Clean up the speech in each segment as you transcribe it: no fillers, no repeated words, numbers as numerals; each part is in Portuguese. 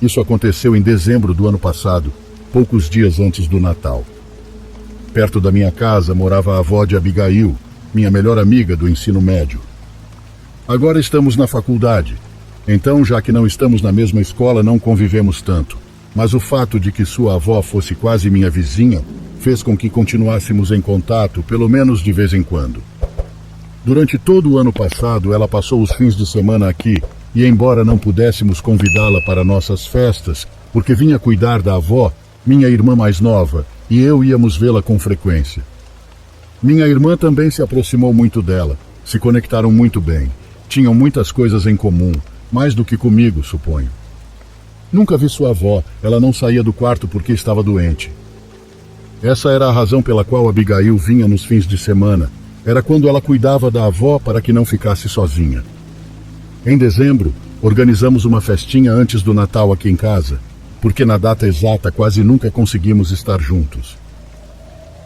Isso aconteceu em dezembro do ano passado, poucos dias antes do Natal. Perto da minha casa morava a avó de Abigail, minha melhor amiga do ensino médio. Agora estamos na faculdade, então, já que não estamos na mesma escola, não convivemos tanto. Mas o fato de que sua avó fosse quase minha vizinha fez com que continuássemos em contato, pelo menos de vez em quando. Durante todo o ano passado, ela passou os fins de semana aqui, e embora não pudéssemos convidá-la para nossas festas, porque vinha cuidar da avó, minha irmã mais nova, e eu íamos vê-la com frequência. Minha irmã também se aproximou muito dela, se conectaram muito bem, tinham muitas coisas em comum, mais do que comigo, suponho. Nunca vi sua avó, ela não saía do quarto porque estava doente. Essa era a razão pela qual Abigail vinha nos fins de semana. Era quando ela cuidava da avó para que não ficasse sozinha. Em dezembro, organizamos uma festinha antes do Natal aqui em casa, porque na data exata quase nunca conseguimos estar juntos.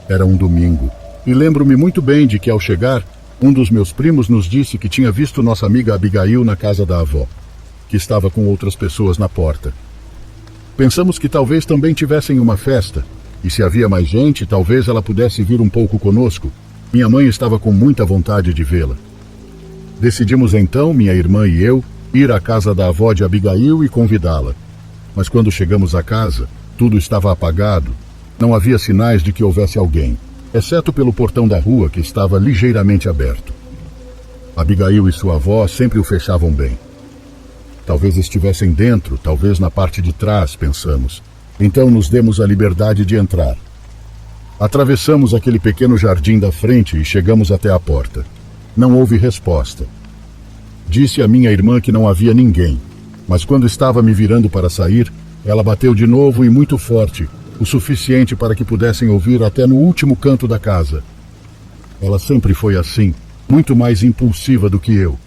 Era um domingo, e lembro-me muito bem de que ao chegar, um dos meus primos nos disse que tinha visto nossa amiga Abigail na casa da avó, que estava com outras pessoas na porta. Pensamos que talvez também tivessem uma festa, e se havia mais gente, talvez ela pudesse vir um pouco conosco. Minha mãe estava com muita vontade de vê-la. Decidimos então, minha irmã e eu, ir à casa da avó de Abigail e convidá-la. Mas quando chegamos à casa, tudo estava apagado. Não havia sinais de que houvesse alguém, exceto pelo portão da rua que estava ligeiramente aberto. Abigail e sua avó sempre o fechavam bem. Talvez estivessem dentro, talvez na parte de trás, pensamos. Então nos demos a liberdade de entrar. Atravessamos aquele pequeno jardim da frente e chegamos até a porta. Não houve resposta. Disse a minha irmã que não havia ninguém, mas quando estava me virando para sair, ela bateu de novo e muito forte, o suficiente para que pudessem ouvir até no último canto da casa. Ela sempre foi assim, muito mais impulsiva do que eu.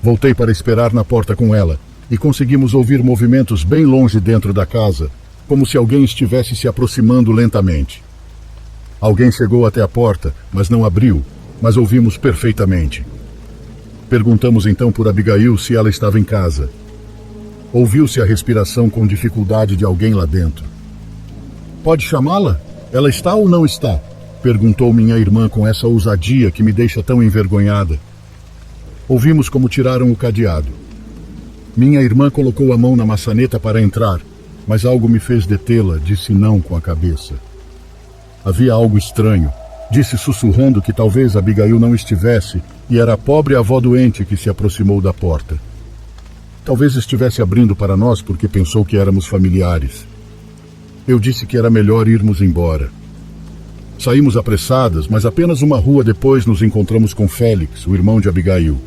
Voltei para esperar na porta com ela, e conseguimos ouvir movimentos bem longe dentro da casa, como se alguém estivesse se aproximando lentamente. Alguém chegou até a porta, mas não abriu, mas ouvimos perfeitamente. Perguntamos então por Abigail se ela estava em casa. Ouviu-se a respiração com dificuldade de alguém lá dentro. "Pode chamá-la? Ela está ou não está?" perguntou minha irmã com essa ousadia que me deixa tão envergonhada. Ouvimos como tiraram o cadeado. Minha irmã colocou a mão na maçaneta para entrar, mas algo me fez detê-la, disse não com a cabeça. Havia algo estranho. Disse sussurrando que talvez Abigail não estivesse e era a pobre avó doente que se aproximou da porta. Talvez estivesse abrindo para nós porque pensou que éramos familiares. Eu disse que era melhor irmos embora. Saímos apressadas, mas apenas uma rua depois nos encontramos com Félix, o irmão de Abigail.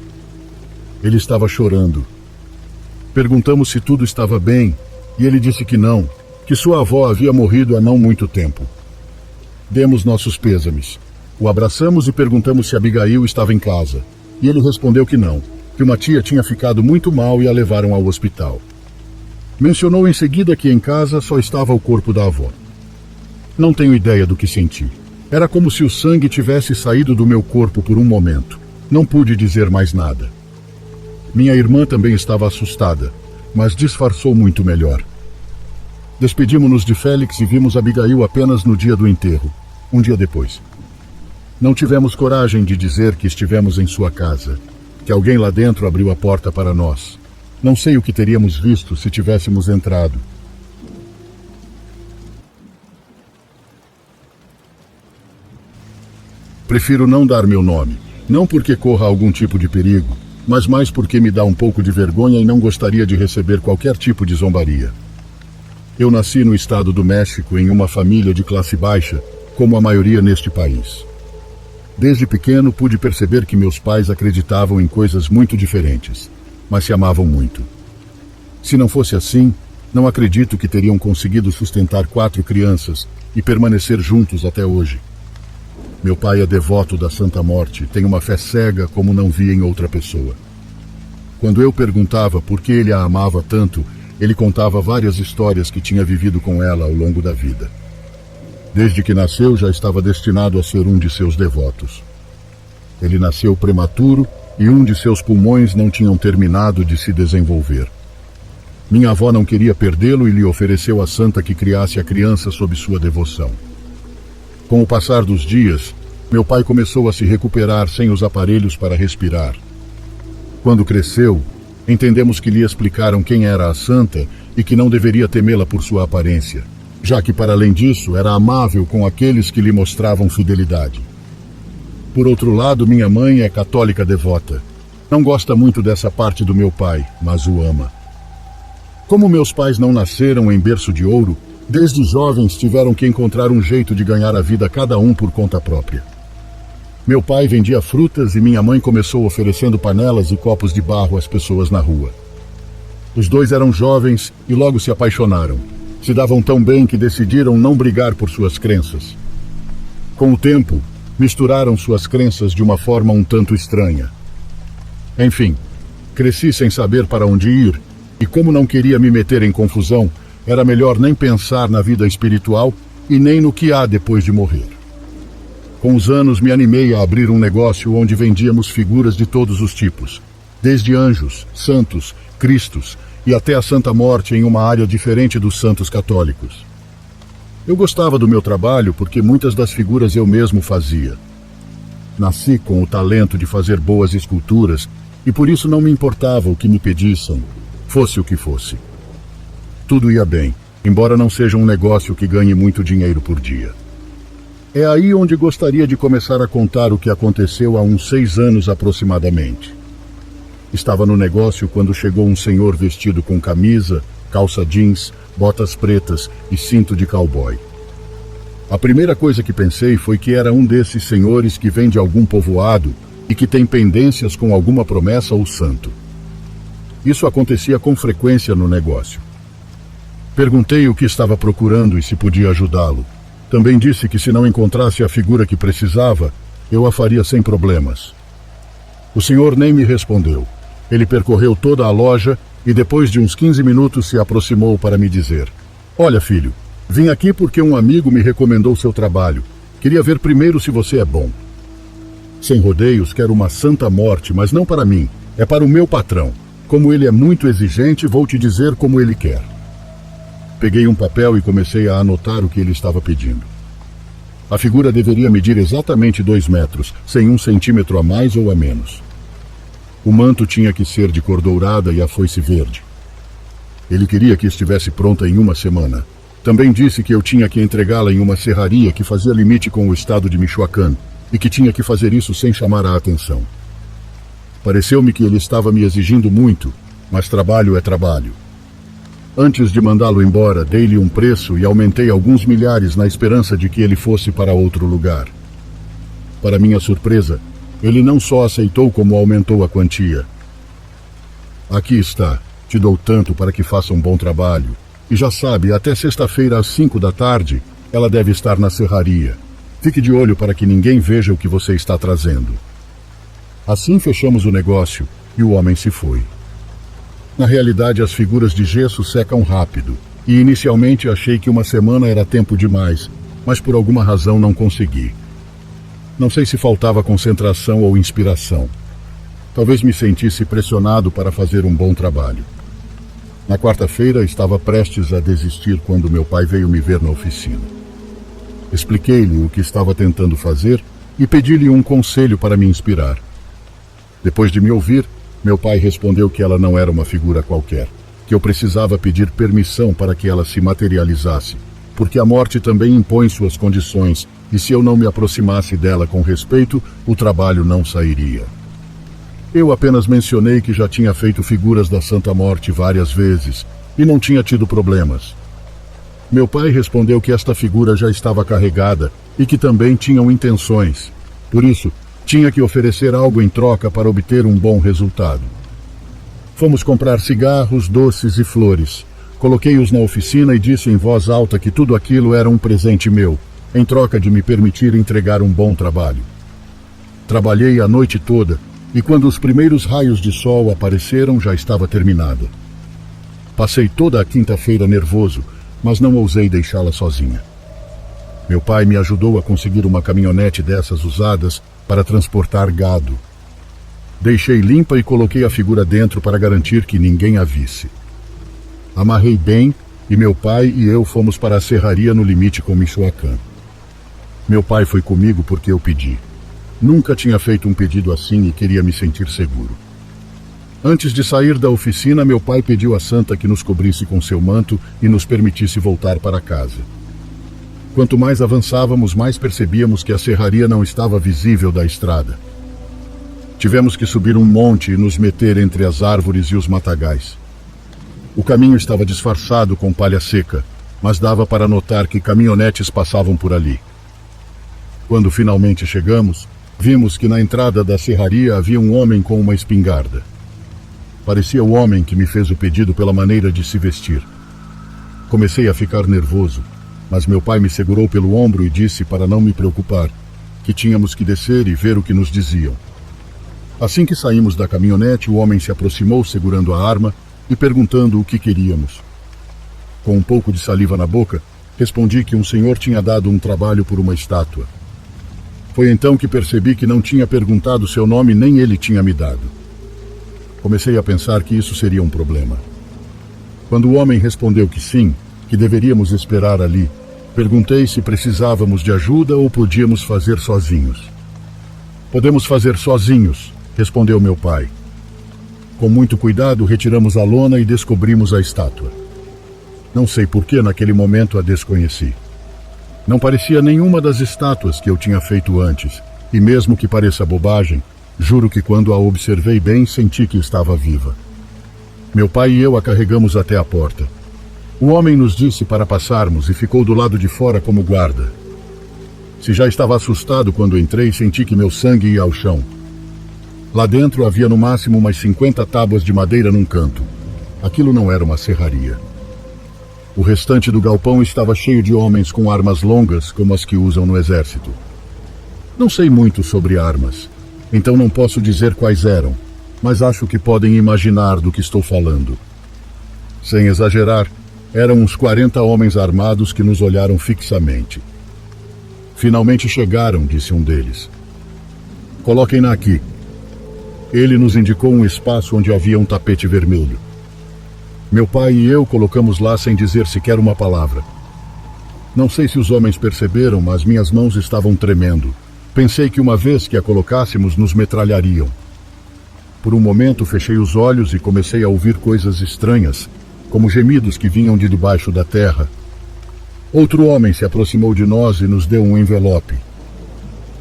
Ele estava chorando. Perguntamos se tudo estava bem e ele disse que não, que sua avó havia morrido há não muito tempo. Demos nossos pêsames. O abraçamos e perguntamos se Abigail estava em casa. E ele respondeu que não, que uma tia tinha ficado muito mal e a levaram ao hospital. Mencionou em seguida que em casa só estava o corpo da avó. Não tenho ideia do que senti. Era como se o sangue tivesse saído do meu corpo por um momento. Não pude dizer mais nada. Minha irmã também estava assustada, mas disfarçou muito melhor. Despedimos-nos de Félix e vimos Abigail apenas no dia do enterro, um dia depois. Não tivemos coragem de dizer que estivemos em sua casa, que alguém lá dentro abriu a porta para nós. Não sei o que teríamos visto se tivéssemos entrado. Prefiro não dar meu nome, não porque corra algum tipo de perigo, mas mais porque me dá um pouco de vergonha e não gostaria de receber qualquer tipo de zombaria. Eu nasci no estado do México em uma família de classe baixa, como a maioria neste país. Desde pequeno pude perceber que meus pais acreditavam em coisas muito diferentes, mas se amavam muito. Se não fosse assim, não acredito que teriam conseguido sustentar 4 crianças e permanecer juntos até hoje. Meu pai é devoto da Santa Morte, tem uma fé cega como não vi em outra pessoa. Quando eu perguntava por que ele a amava tanto, ele contava várias histórias que tinha vivido com ela ao longo da vida. Desde que nasceu, já estava destinado a ser um de seus devotos. Ele nasceu prematuro e um de seus pulmões não tinham terminado de se desenvolver. Minha avó não queria perdê-lo e lhe ofereceu a santa que criasse a criança sob sua devoção. Com o passar dos dias, meu pai começou a se recuperar sem os aparelhos para respirar. Quando cresceu, entendemos que lhe explicaram quem era a santa e que não deveria temê-la por sua aparência, já que, para além disso, era amável com aqueles que lhe mostravam fidelidade. Por outro lado, minha mãe é católica devota. Não gosta muito dessa parte do meu pai, mas o ama. Como meus pais não nasceram em berço de ouro, desde jovens tiveram que encontrar um jeito de ganhar a vida cada um por conta própria. Meu pai vendia frutas e minha mãe começou oferecendo panelas e copos de barro às pessoas na rua. Os dois eram jovens e logo se apaixonaram. Se davam tão bem que decidiram não brigar por suas crenças. Com o tempo, misturaram suas crenças de uma forma um tanto estranha. Enfim, cresci sem saber para onde ir, e como não queria me meter em confusão, era melhor nem pensar na vida espiritual e nem no que há depois de morrer. Com os anos me animei a abrir um negócio onde vendíamos figuras de todos os tipos, desde anjos, santos, cristos e até a Santa Morte em uma área diferente dos santos católicos. Eu gostava do meu trabalho porque muitas das figuras eu mesmo fazia. Nasci com o talento de fazer boas esculturas e por isso não me importava o que me pedissem, fosse o que fosse. Tudo ia bem, embora não seja um negócio que ganhe muito dinheiro por dia. É aí onde gostaria de começar a contar o que aconteceu há uns 6 anos aproximadamente. Estava no negócio quando chegou um senhor vestido com camisa, calça jeans, botas pretas e cinto de cowboy. A primeira coisa que pensei foi que era um desses senhores que vem de algum povoado e que tem pendências com alguma promessa ou santo. Isso acontecia com frequência no negócio. Perguntei o que estava procurando e se podia ajudá-lo. Também disse que se não encontrasse a figura que precisava, eu a faria sem problemas. O senhor nem me respondeu. Ele percorreu toda a loja e depois de uns 15 minutos se aproximou para me dizer: "Olha, filho, vim aqui porque um amigo me recomendou seu trabalho. Queria ver primeiro se você é bom. Sem rodeios, quero uma santa morte, mas não para mim, é para o meu patrão. Como ele é muito exigente, vou te dizer como ele quer." Peguei um papel e comecei a anotar o que ele estava pedindo. A figura deveria medir exatamente 2 metros, sem 1 centímetro a mais ou a menos. O manto tinha que ser de cor dourada e a foice verde. Ele queria que estivesse pronta em 1 semana. Também disse que eu tinha que entregá-la em uma serraria que fazia limite com o estado de Michoacán e que tinha que fazer isso sem chamar a atenção. Pareceu-me que ele estava me exigindo muito, mas trabalho é trabalho. Antes de mandá-lo embora, dei-lhe um preço e aumentei alguns milhares na esperança de que ele fosse para outro lugar. Para minha surpresa, ele não só aceitou como aumentou a quantia. "Aqui está, te dou tanto para que faça um bom trabalho. E já sabe, até sexta-feira às 5 da tarde, ela deve estar na serraria. Fique de olho para que ninguém veja o que você está trazendo." Assim fechamos o negócio e o homem se foi. Na realidade, as figuras de gesso secam rápido, e inicialmente achei que 1 semana era tempo demais, mas por alguma razão não consegui. Não sei se faltava concentração ou inspiração. Talvez me sentisse pressionado para fazer um bom trabalho. Na quarta-feira, estava prestes a desistir quando meu pai veio me ver na oficina. Expliquei-lhe o que estava tentando fazer e pedi-lhe um conselho para me inspirar. Depois de me ouvir, meu pai respondeu que ela não era uma figura qualquer, que eu precisava pedir permissão para que ela se materializasse, porque a morte também impõe suas condições, e se eu não me aproximasse dela com respeito, o trabalho não sairia. Eu apenas mencionei que já tinha feito figuras da Santa Morte várias vezes, e não tinha tido problemas. Meu pai respondeu que esta figura já estava carregada, e que também tinham intenções. Por isso, tinha que oferecer algo em troca para obter um bom resultado. Fomos comprar cigarros, doces e flores. Coloquei-os na oficina e disse em voz alta que tudo aquilo era um presente meu, em troca de me permitir entregar um bom trabalho. Trabalhei a noite toda, e quando os primeiros raios de sol apareceram, já estava terminada. Passei toda a quinta-feira nervoso, mas não ousei deixá-la sozinha. Meu pai me ajudou a conseguir uma caminhonete dessas usadas para transportar gado. Deixei limpa e coloquei a figura dentro para garantir que ninguém a visse. Amarrei bem e meu pai e eu fomos para a serraria no limite com Michoacán. Meu pai foi comigo porque eu pedi. Nunca tinha feito um pedido assim e queria me sentir seguro. Antes de sair da oficina, meu pai pediu à santa que nos cobrisse com seu manto e nos permitisse voltar para casa. Quanto mais avançávamos, mais percebíamos que a serraria não estava visível da estrada. Tivemos que subir um monte e nos meter entre as árvores e os matagais. O caminho estava disfarçado com palha seca, mas dava para notar que caminhonetes passavam por ali. Quando finalmente chegamos, vimos que na entrada da serraria havia um homem com uma espingarda. Parecia o homem que me fez o pedido pela maneira de se vestir. Comecei a ficar nervoso, mas meu pai me segurou pelo ombro e disse para não me preocupar, que tínhamos que descer e ver o que nos diziam. Assim que saímos da caminhonete, o homem se aproximou segurando a arma e perguntando o que queríamos. Com um pouco de saliva na boca, respondi que um senhor tinha dado um trabalho por uma estátua. Foi então que percebi que não tinha perguntado seu nome nem ele tinha me dado. Comecei a pensar que isso seria um problema. Quando o homem respondeu que sim, que deveríamos esperar ali, perguntei se precisávamos de ajuda ou podíamos fazer sozinhos. Podemos fazer sozinhos, respondeu meu pai. Com muito cuidado, retiramos a lona e descobrimos a estátua. Não sei por que naquele momento a desconheci. Não parecia nenhuma das estátuas que eu tinha feito antes, e mesmo que pareça bobagem, juro que quando a observei bem, senti que estava viva. Meu pai e eu a carregamos até a porta. O homem nos disse para passarmos e ficou do lado de fora como guarda. Se já estava assustado quando entrei, senti que meu sangue ia ao chão. Lá dentro havia no máximo umas 50 tábuas de madeira num canto. Aquilo não era uma serraria. O restante do galpão estava cheio de homens com armas longas, como as que usam no exército. Não sei muito sobre armas, então não posso dizer quais eram, mas acho que podem imaginar do que estou falando. Sem exagerar, eram uns 40 homens armados que nos olharam fixamente. Finalmente chegaram, disse um deles. Coloquem-na aqui. Ele nos indicou um espaço onde havia um tapete vermelho. Meu pai e eu colocamos lá sem dizer sequer uma palavra. Não sei se os homens perceberam, mas minhas mãos estavam tremendo. Pensei que uma vez que a colocássemos, nos metralhariam. Por um momento, fechei os olhos e comecei a ouvir coisas estranhas, como gemidos que vinham de debaixo da terra. Outro homem se aproximou de nós e nos deu um envelope.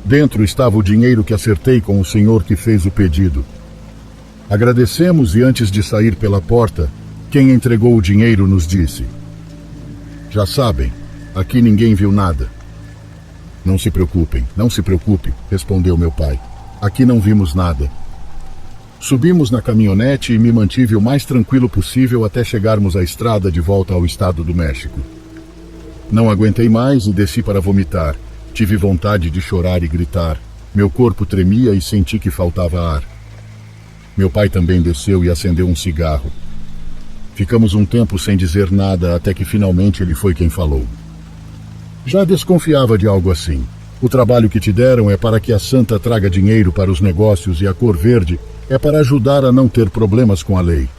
Dentro estava o dinheiro que acertei com o senhor que fez o pedido. Agradecemos e antes de sair pela porta, quem entregou o dinheiro nos disse: já sabem, aqui ninguém viu nada. Não se preocupem, não se preocupe, respondeu meu pai. Aqui não vimos nada. Subimos na caminhonete e me mantive o mais tranquilo possível até chegarmos à estrada de volta ao estado do México. Não aguentei mais e desci para vomitar. Tive vontade de chorar e gritar. Meu corpo tremia e senti que faltava ar. Meu pai também desceu e acendeu um cigarro. Ficamos um tempo sem dizer nada até que finalmente ele foi quem falou. Já desconfiava de algo assim. O trabalho que te deram é para que a santa traga dinheiro para os negócios e a cor verde é para ajudar a não ter problemas com a lei.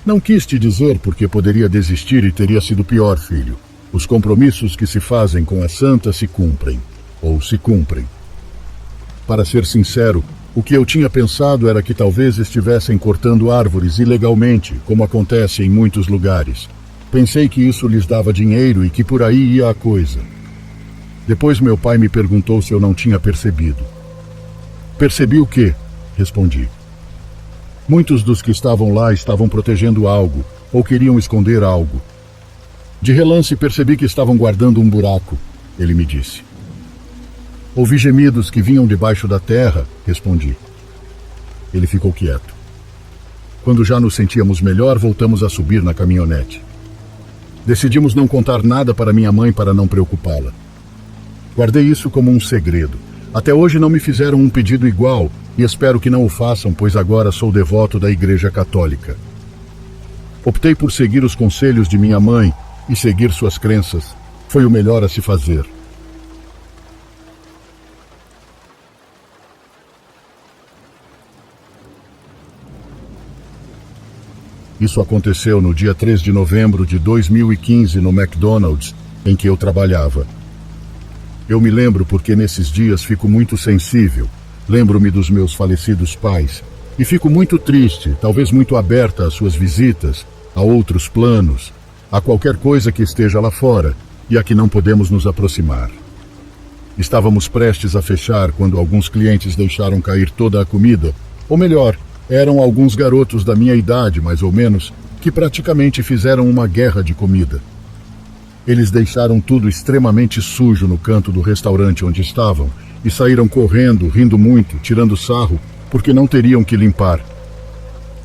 Não quis te dizer porque poderia desistir e teria sido pior, filho. Os compromissos que se fazem com a santa se cumprem, ou se cumprem. Para ser sincero, o que eu tinha pensado era que talvez estivessem cortando árvores ilegalmente, como acontece em muitos lugares. Pensei que isso lhes dava dinheiro e que por aí ia a coisa. Depois meu pai me perguntou se eu não tinha percebido. Percebi o quê? Respondi. Muitos dos que estavam lá estavam protegendo algo, ou queriam esconder algo. De relance percebi que estavam guardando um buraco, ele me disse. Ouvi gemidos que vinham debaixo da terra, respondi. Ele ficou quieto. Quando já nos sentíamos melhor, voltamos a subir na caminhonete. Decidimos não contar nada para minha mãe para não preocupá-la. Guardei isso como um segredo. Até hoje não me fizeram um pedido igual e espero que não o façam, pois agora sou devoto da Igreja Católica. Optei por seguir os conselhos de minha mãe e seguir suas crenças. Foi o melhor a se fazer. Isso aconteceu no dia 3 de novembro de 2015 no McDonald's, em que eu trabalhava. Eu me lembro porque nesses dias fico muito sensível. Lembro-me dos meus falecidos pais e fico muito triste, talvez muito aberta às suas visitas, a outros planos, a qualquer coisa que esteja lá fora e a que não podemos nos aproximar. Estávamos prestes a fechar quando alguns clientes deixaram cair toda a comida, ou melhor, eram alguns garotos da minha idade, mais ou menos, que praticamente fizeram uma guerra de comida. Eles deixaram tudo extremamente sujo no canto do restaurante onde estavam e saíram correndo, rindo muito, tirando sarro, porque não teriam que limpar.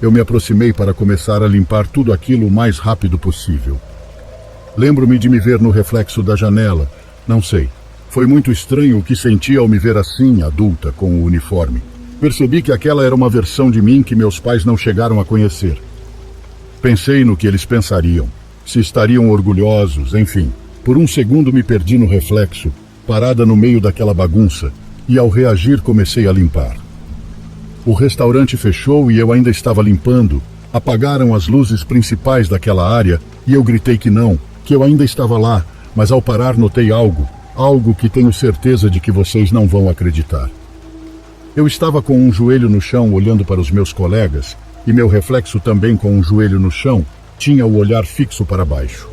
Eu me aproximei para começar a limpar tudo aquilo o mais rápido possível. Lembro-me de me ver no reflexo da janela. Não sei. Foi muito estranho o que senti ao me ver assim, adulta, com o uniforme. Percebi que aquela era uma versão de mim que meus pais não chegaram a conhecer. Pensei no que eles pensariam, se estariam orgulhosos, enfim. Por um segundo me perdi no reflexo, parada no meio daquela bagunça, e ao reagir comecei a limpar. O restaurante fechou e eu ainda estava limpando. Apagaram as luzes principais daquela área e eu gritei que não, que eu ainda estava lá, mas ao parar notei algo que tenho certeza de que vocês não vão acreditar. Eu estava com um joelho no chão olhando para os meus colegas e meu reflexo também com um joelho no chão tinha o olhar fixo para baixo.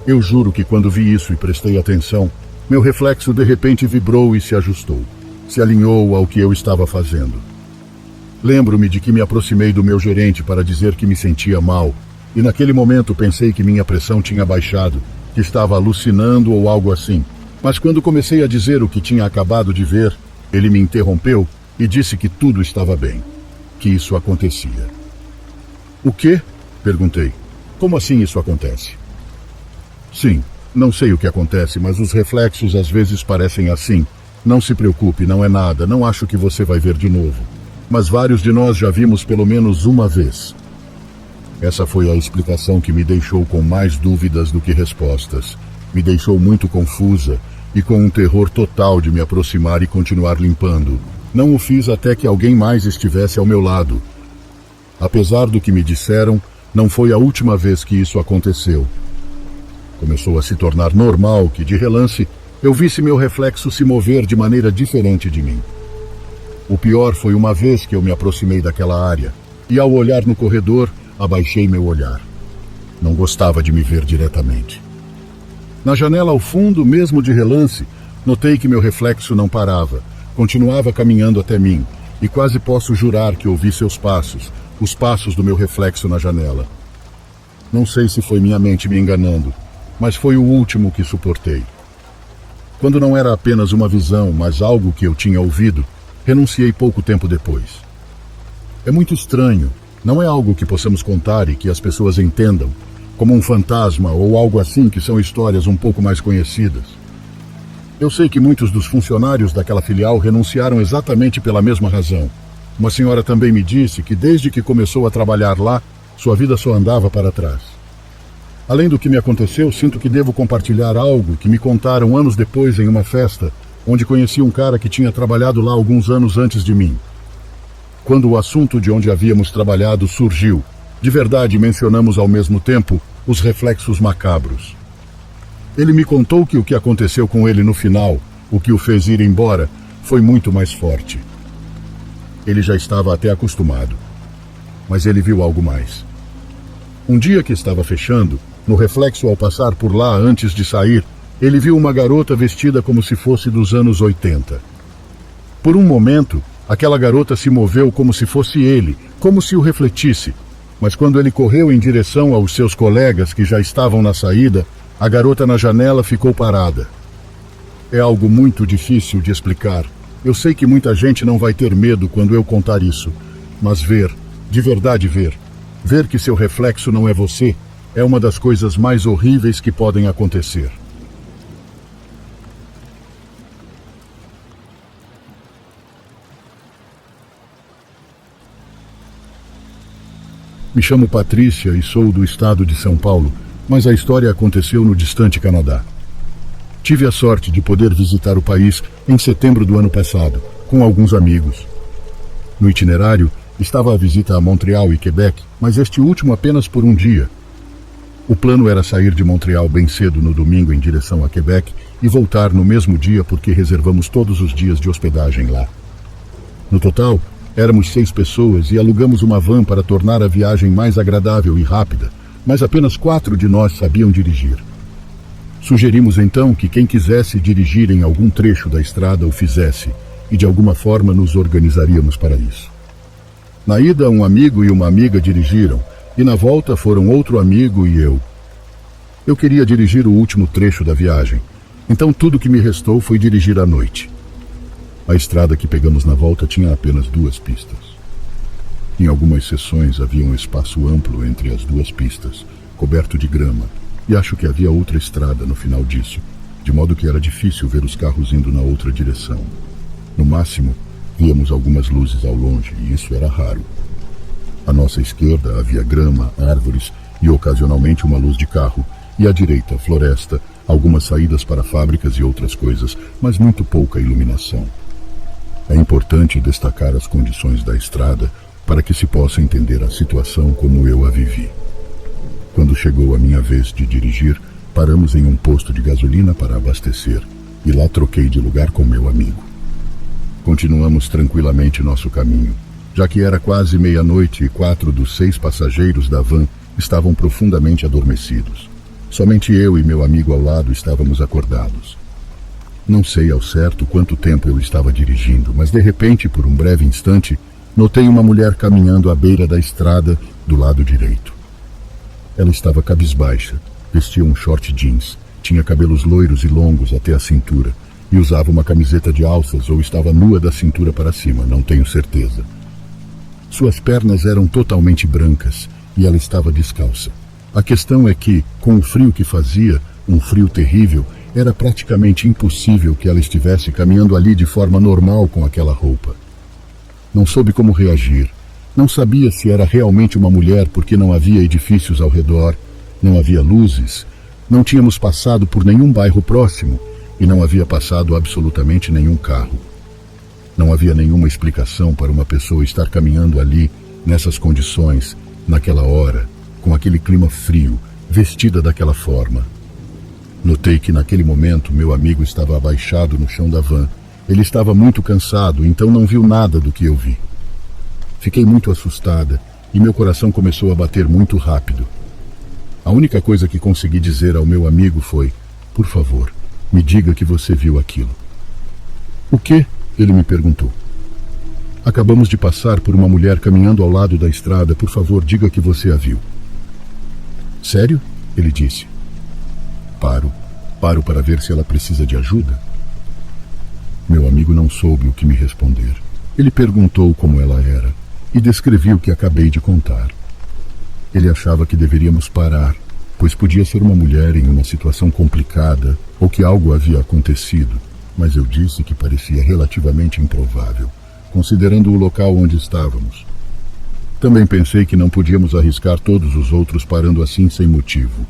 Eu juro que quando vi isso e prestei atenção, meu reflexo de repente vibrou e se ajustou, se alinhou ao que eu estava fazendo. Lembro-me de que me aproximei do meu gerente para dizer que me sentia mal, e naquele momento pensei que minha pressão tinha baixado, que estava alucinando ou algo assim. Mas quando comecei a dizer o que tinha acabado de ver, ele me interrompeu e disse que tudo estava bem, que isso acontecia. O quê? Perguntei. Como assim isso acontece? Sim, não sei o que acontece, mas os reflexos às vezes parecem assim. Não se preocupe, não é nada, não acho que você vai ver de novo. Mas vários de nós já vimos pelo menos uma vez. Essa foi a explicação que me deixou com mais dúvidas do que respostas. Me deixou muito confusa e com um terror total de me aproximar e continuar limpando. Não o fiz até que alguém mais estivesse ao meu lado. Apesar do que me disseram, não foi a última vez que isso aconteceu. Começou a se tornar normal que, de relance, eu visse meu reflexo se mover de maneira diferente de mim. O pior foi uma vez que eu me aproximei daquela área e, ao olhar no corredor, abaixei meu olhar. Não gostava de me ver diretamente. Na janela ao fundo, mesmo de relance, notei que meu reflexo não parava, continuava caminhando até mim, e quase posso jurar que ouvi seus passos, os passos do meu reflexo na janela. Não sei se foi minha mente me enganando, mas foi o último que suportei. Quando não era apenas uma visão, mas algo que eu tinha ouvido, renunciei pouco tempo depois. É muito estranho, não é algo que possamos contar e que as pessoas entendam, como um fantasma ou algo assim, que são histórias um pouco mais conhecidas. Eu sei que muitos dos funcionários daquela filial renunciaram exatamente pela mesma razão. Uma senhora também me disse que desde que começou a trabalhar lá, sua vida só andava para trás. Além do que me aconteceu, sinto que devo compartilhar algo que me contaram anos depois em uma festa, onde conheci um cara que tinha trabalhado lá alguns anos antes de mim. Quando o assunto de onde havíamos trabalhado surgiu, de verdade mencionamos ao mesmo tempo os reflexos macabros. Ele me contou que o que aconteceu com ele no final, o que o fez ir embora, foi muito mais forte. Ele já estava até acostumado, mas ele viu algo mais. Um dia que estava fechando, no reflexo ao passar por lá antes de sair, ele viu uma garota vestida como se fosse dos anos 80. Por um momento, aquela garota se moveu como se fosse ele, como se o refletisse, mas quando ele correu em direção aos seus colegas que já estavam na saída, a garota na janela ficou parada. É algo muito difícil de explicar. Eu sei que muita gente não vai ter medo quando eu contar isso, mas ver, de verdade ver que seu reflexo não é você, é uma das coisas mais horríveis que podem acontecer. Me chamo Patrícia e sou do estado de São Paulo, mas a história aconteceu no distante Canadá. Tive a sorte de poder visitar o país em setembro do ano passado, com alguns amigos. No itinerário, Estava à visita a Montreal e Quebec, mas este último apenas por um dia. O plano era sair de Montreal bem cedo no domingo em direção a Quebec e voltar no mesmo dia porque reservamos todos os dias de hospedagem lá. No total, éramos 6 pessoas e alugamos uma van para tornar a viagem mais agradável e rápida, mas apenas 4 de nós sabiam dirigir. Sugerimos então que quem quisesse dirigir em algum trecho da estrada o fizesse, e de alguma forma nos organizaríamos para isso. Na ida, um amigo e uma amiga dirigiram, e na volta foram outro amigo e eu. Eu queria dirigir o último trecho da viagem, então tudo que me restou foi dirigir à noite. A estrada que pegamos na volta tinha apenas 2 pistas. Em algumas seções havia um espaço amplo entre as 2 pistas, coberto de grama, e acho que havia outra estrada no final disso, de modo que era difícil ver os carros indo na outra direção. No máximo, víamos algumas luzes ao longe, e isso era raro. À nossa esquerda havia grama, árvores e ocasionalmente uma luz de carro, e à direita, floresta, algumas saídas para fábricas e outras coisas, mas muito pouca iluminação. É importante destacar as condições da estrada para que se possa entender a situação como eu a vivi. Quando chegou a minha vez de dirigir, paramos em um posto de gasolina para abastecer, e lá troquei de lugar com meu amigo. Continuamos tranquilamente nosso caminho, já que era quase meia-noite e 4 dos 6 passageiros da van estavam profundamente adormecidos. Somente eu e meu amigo ao lado estávamos acordados. Não sei ao certo quanto tempo eu estava dirigindo, mas de repente, por um breve instante, notei uma mulher caminhando à beira da estrada do lado direito. Ela estava cabisbaixa, vestia um short jeans, tinha cabelos loiros e longos até a cintura e usava uma camiseta de alças ou estava nua da cintura para cima, não tenho certeza. Suas pernas eram totalmente brancas e ela estava descalça. A questão é que, com o frio que fazia, um frio terrível, era praticamente impossível que ela estivesse caminhando ali de forma normal com aquela roupa. Não soube como reagir. Não sabia se era realmente uma mulher porque não havia edifícios ao redor, não havia luzes, não tínhamos passado por nenhum bairro próximo e não havia passado absolutamente nenhum carro. Não havia nenhuma explicação para uma pessoa estar caminhando ali, nessas condições, naquela hora, com aquele clima frio, vestida daquela forma. Notei que naquele momento meu amigo estava abaixado no chão da van. Ele estava muito cansado, então não viu nada do que eu vi. Fiquei muito assustada e meu coração começou a bater muito rápido. A única coisa que consegui dizer ao meu amigo foi: "Por favor, me diga que você viu aquilo." "O quê?" ele me perguntou. "Acabamos de passar por uma mulher caminhando ao lado da estrada. Por favor, diga que você a viu." "Sério?" ele disse. Paro para ver se ela precisa de ajuda." Meu amigo não soube o que me responder. Ele perguntou como ela era e descrevi o que acabei de contar. Ele achava que deveríamos parar, pois podia ser uma mulher em uma situação complicada ou que algo havia acontecido, mas eu disse que parecia relativamente improvável, considerando o local onde estávamos. Também pensei que não podíamos arriscar todos os outros parando assim sem motivo.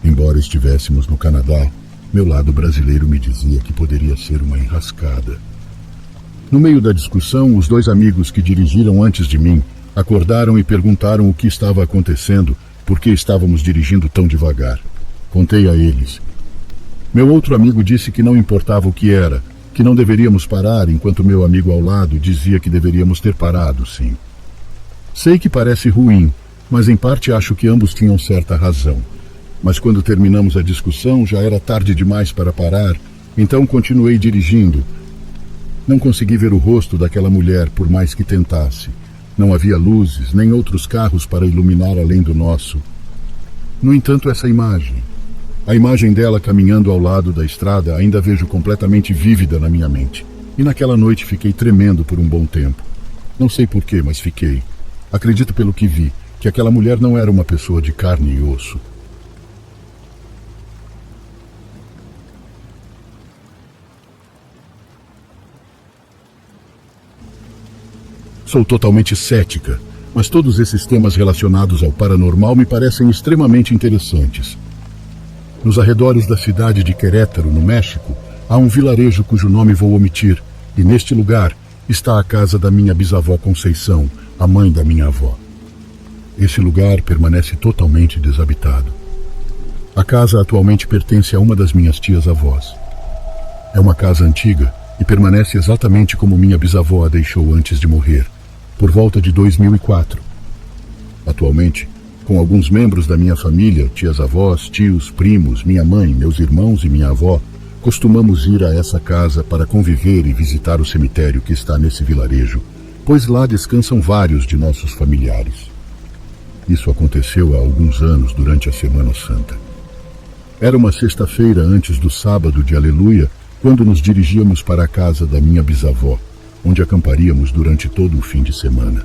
Embora estivéssemos no Canadá, meu lado brasileiro me dizia que poderia ser uma enrascada. No meio da discussão, os 2 amigos que dirigiram antes de mim acordaram e perguntaram o que estava acontecendo, por que estávamos dirigindo tão devagar. Contei a eles. Meu outro amigo disse que não importava o que era, que não deveríamos parar, enquanto meu amigo ao lado dizia que deveríamos ter parado, sim. Sei que parece ruim, mas em parte acho que ambos tinham certa razão. Mas quando terminamos a discussão, já era tarde demais para parar, então continuei dirigindo. Não consegui ver o rosto daquela mulher, por mais que tentasse. Não havia luzes, nem outros carros para iluminar além do nosso. No entanto, a imagem dela caminhando ao lado da estrada, ainda vejo completamente vívida na minha mente. E naquela noite fiquei tremendo por um bom tempo. Não sei porquê, mas fiquei. Acredito pelo que vi, que aquela mulher não era uma pessoa de carne e osso. Sou totalmente cética, mas todos esses temas relacionados ao paranormal me parecem extremamente interessantes. Nos arredores da cidade de Querétaro, no México, há um vilarejo cujo nome vou omitir, e neste lugar está a casa da minha bisavó Conceição, a mãe da minha avó. Esse lugar permanece totalmente desabitado. A casa atualmente pertence a uma das minhas tias-avós. É uma casa antiga e permanece exatamente como minha bisavó a deixou antes de morrer, por volta de 2004. Atualmente, com alguns membros da minha família, tias-avós, tios, primos, minha mãe, meus irmãos e minha avó, costumamos ir a essa casa para conviver e visitar o cemitério que está nesse vilarejo, pois lá descansam vários de nossos familiares. Isso aconteceu há alguns anos durante a Semana Santa. Era uma sexta-feira antes do sábado de Aleluia, quando nos dirigíamos para a casa da minha bisavó, onde acamparíamos durante todo o fim de semana.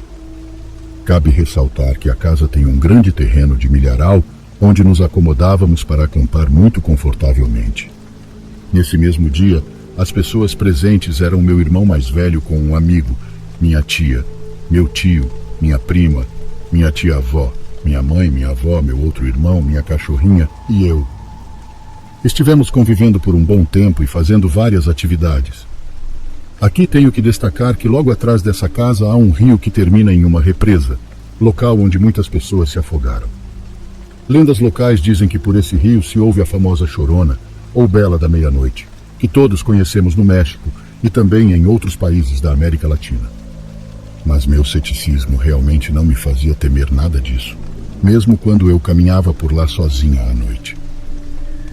Cabe ressaltar que a casa tem um grande terreno de milharal, onde nos acomodávamos para acampar muito confortavelmente. Nesse mesmo dia, as pessoas presentes eram meu irmão mais velho com um amigo, minha tia, meu tio, minha prima, minha tia-avó, minha mãe, minha avó, meu outro irmão, minha cachorrinha e eu. Estivemos convivendo por um bom tempo e fazendo várias atividades. Aqui tenho que destacar que logo atrás dessa casa há um rio que termina em uma represa, local onde muitas pessoas se afogaram. Lendas locais dizem que por esse rio se ouve a famosa Chorona, ou Bela da Meia-Noite, que todos conhecemos no México e também em outros países da América Latina. Mas meu ceticismo realmente não me fazia temer nada disso, mesmo quando eu caminhava por lá sozinha à noite.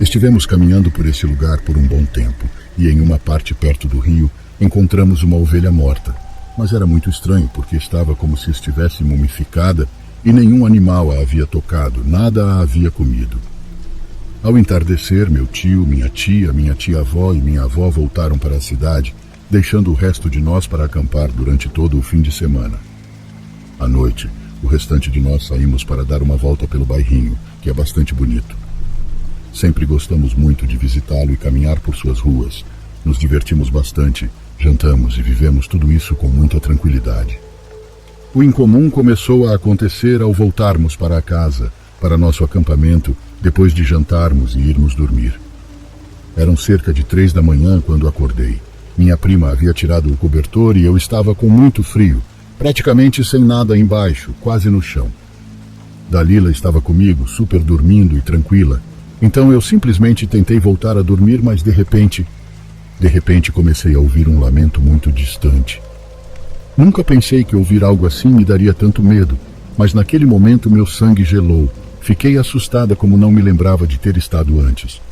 Estivemos caminhando por esse lugar por um bom tempo e em uma parte perto do rio encontramos uma ovelha morta, mas era muito estranho porque estava como se estivesse mumificada e nenhum animal a havia tocado, nada a havia comido. Ao entardecer, meu tio, minha tia-avó e minha avó voltaram para a cidade, deixando o resto de nós para acampar durante todo o fim de semana. À noite, o restante de nós saímos para dar uma volta pelo bairrinho, que é bastante bonito. Sempre gostamos muito de visitá-lo e caminhar por suas ruas. Nos divertimos bastante, jantamos e vivemos tudo isso com muita tranquilidade. O incomum começou a acontecer ao voltarmos para a casa, para nosso acampamento, depois de jantarmos e irmos dormir. Eram cerca de 3 da manhã quando acordei. Minha prima havia tirado o cobertor e eu estava com muito frio, praticamente sem nada embaixo, quase no chão. Dalila estava comigo, super dormindo e tranquila. Então eu simplesmente tentei voltar a dormir, mas de repente comecei a ouvir um lamento muito distante. Nunca pensei que ouvir algo assim me daria tanto medo, mas naquele momento meu sangue gelou. Fiquei assustada como não me lembrava de ter estado antes.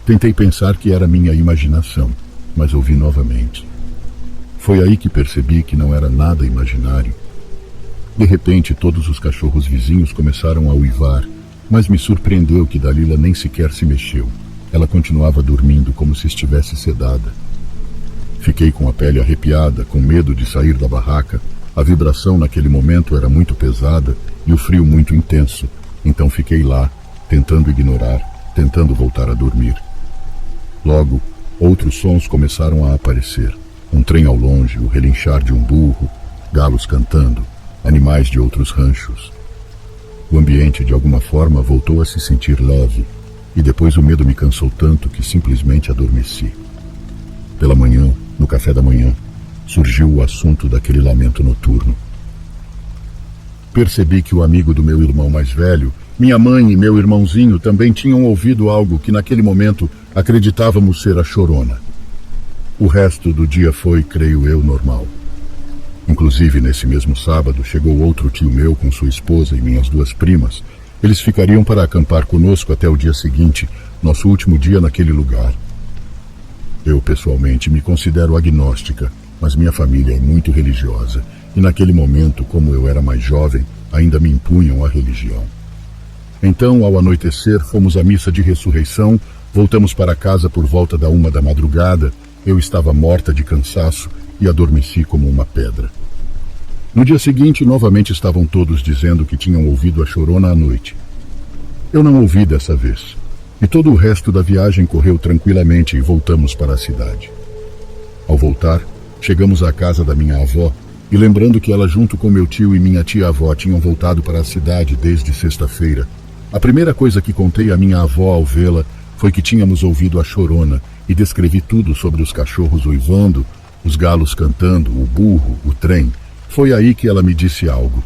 Tentei pensar que era minha imaginação, mas ouvi novamente. Foi aí que percebi que não era nada imaginário. De repente, todos os cachorros vizinhos começaram a uivar, mas me surpreendeu que Dalila nem sequer se mexeu. Ela continuava dormindo como se estivesse sedada. Fiquei com a pele arrepiada, com medo de sair da barraca. A vibração naquele momento era muito pesada e o frio muito intenso. Então fiquei lá, tentando ignorar, tentando voltar a dormir. Logo, outros sons começaram a aparecer. Um trem ao longe, o relinchar de um burro, galos cantando, animais de outros ranchos. O ambiente, de alguma forma, voltou a se sentir leve, e depois o medo me cansou tanto que simplesmente adormeci. Pela manhã, no café da manhã, surgiu o assunto daquele lamento noturno. Percebi que o amigo do meu irmão mais velho, minha mãe e meu irmãozinho também tinham ouvido algo que naquele momento acreditávamos ser a Chorona. O resto do dia foi, creio eu, normal. Inclusive, nesse mesmo sábado, chegou outro tio meu com sua esposa e minhas 2 primas. Eles ficariam para acampar conosco até o dia seguinte, nosso último dia naquele lugar. Eu, pessoalmente, me considero agnóstica, mas minha família é muito religiosa, e naquele momento, como eu era mais jovem, ainda me impunham a religião. Então, ao anoitecer, fomos à missa de ressurreição, voltamos para casa por volta da 1 da madrugada. Eu estava morta de cansaço e adormeci como uma pedra. No dia seguinte, novamente estavam todos dizendo que tinham ouvido a Chorona à noite. Eu não ouvi dessa vez, e todo o resto da viagem correu tranquilamente e voltamos para a cidade. Ao voltar, chegamos à casa da minha avó, e lembrando que ela junto com meu tio e minha tia-avó tinham voltado para a cidade desde sexta-feira, a primeira coisa que contei à minha avó ao vê-la foi que tínhamos ouvido a Chorona e descrevi tudo sobre os cachorros uivando, os galos cantando, o burro, o trem. Foi aí que ela me disse algo.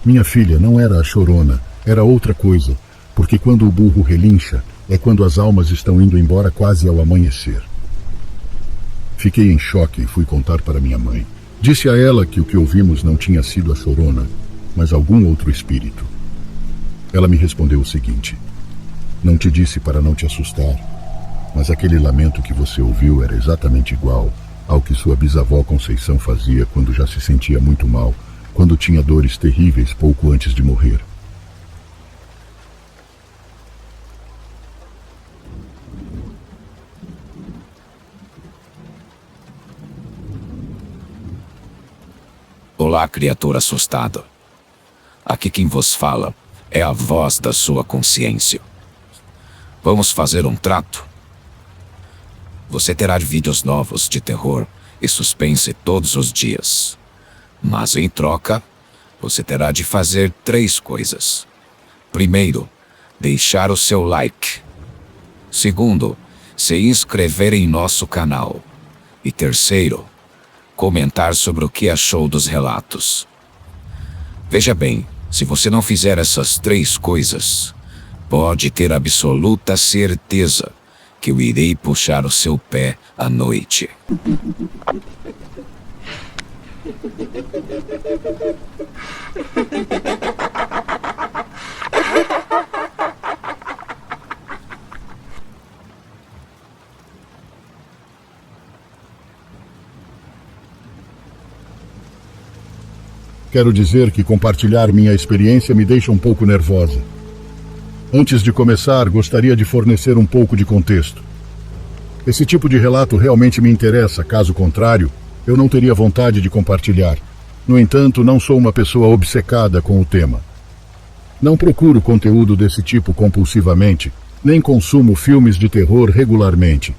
Minha filha, não era a chorona, era outra coisa, porque quando o burro relincha, é quando as almas estão indo embora quase ao amanhecer. Fiquei em choque e fui contar para minha mãe. Disse a ela que o que ouvimos não tinha sido a chorona, mas algum outro espírito. Ela me respondeu o seguinte: não te disse para não te assustar, mas aquele lamento que você ouviu era exatamente igual ao que sua bisavó Conceição fazia quando já se sentia muito mal, quando tinha dores terríveis pouco antes de morrer. Olá, criatura assustada. Aqui quem vos fala é a voz da sua consciência. Vamos fazer um trato. Você terá vídeos novos de terror e suspense todos os dias. Mas em troca, você terá de fazer 3 coisas. Primeiro, deixar o seu like. Segundo, se inscrever em nosso canal. E terceiro, comentar sobre o que achou dos relatos. Veja bem, se você não fizer essas 3 coisas, pode ter absoluta certeza que eu irei puxar o seu pé à noite. Quero dizer que compartilhar minha experiência me deixa um pouco nervosa. Antes de começar, gostaria de fornecer um pouco de contexto. Esse tipo de relato realmente me interessa, caso contrário, eu não teria vontade de compartilhar. No entanto, não sou uma pessoa obcecada com o tema. Não procuro conteúdo desse tipo compulsivamente, nem consumo filmes de terror regularmente.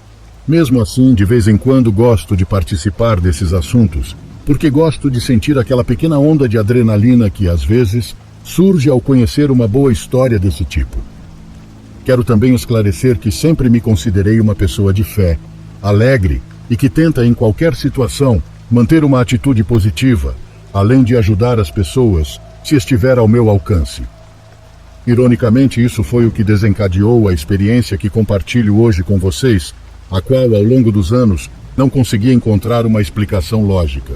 Mesmo assim, de vez em quando gosto de participar desses assuntos, porque gosto de sentir aquela pequena onda de adrenalina que, às vezes, surge ao conhecer uma boa história desse tipo. Quero também esclarecer que sempre me considerei uma pessoa de fé, alegre e que tenta, em qualquer situação, manter uma atitude positiva, além de ajudar as pessoas, se estiver ao meu alcance. Ironicamente, isso foi o que desencadeou a experiência que compartilho hoje com vocês, a qual, ao longo dos anos, não consegui encontrar uma explicação lógica.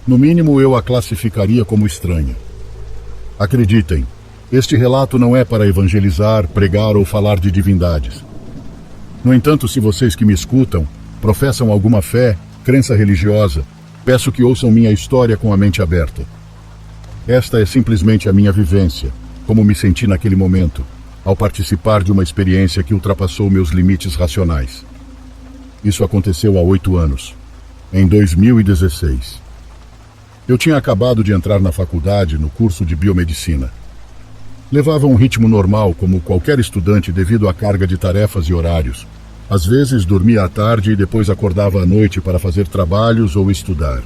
No mínimo, eu a classificaria como estranha. Acreditem, este relato não é para evangelizar, pregar ou falar de divindades. No entanto, se vocês que me escutam professam alguma fé, crença religiosa, peço que ouçam minha história com a mente aberta. Esta é simplesmente a minha vivência, como me senti naquele momento, ao participar de uma experiência que ultrapassou meus limites racionais. Isso aconteceu há 8 anos, em 2016. Eu tinha acabado de entrar na faculdade no curso de biomedicina. Levava um ritmo normal, como qualquer estudante, devido à carga de tarefas e horários. Às vezes dormia à tarde e depois acordava à noite para fazer trabalhos ou estudar.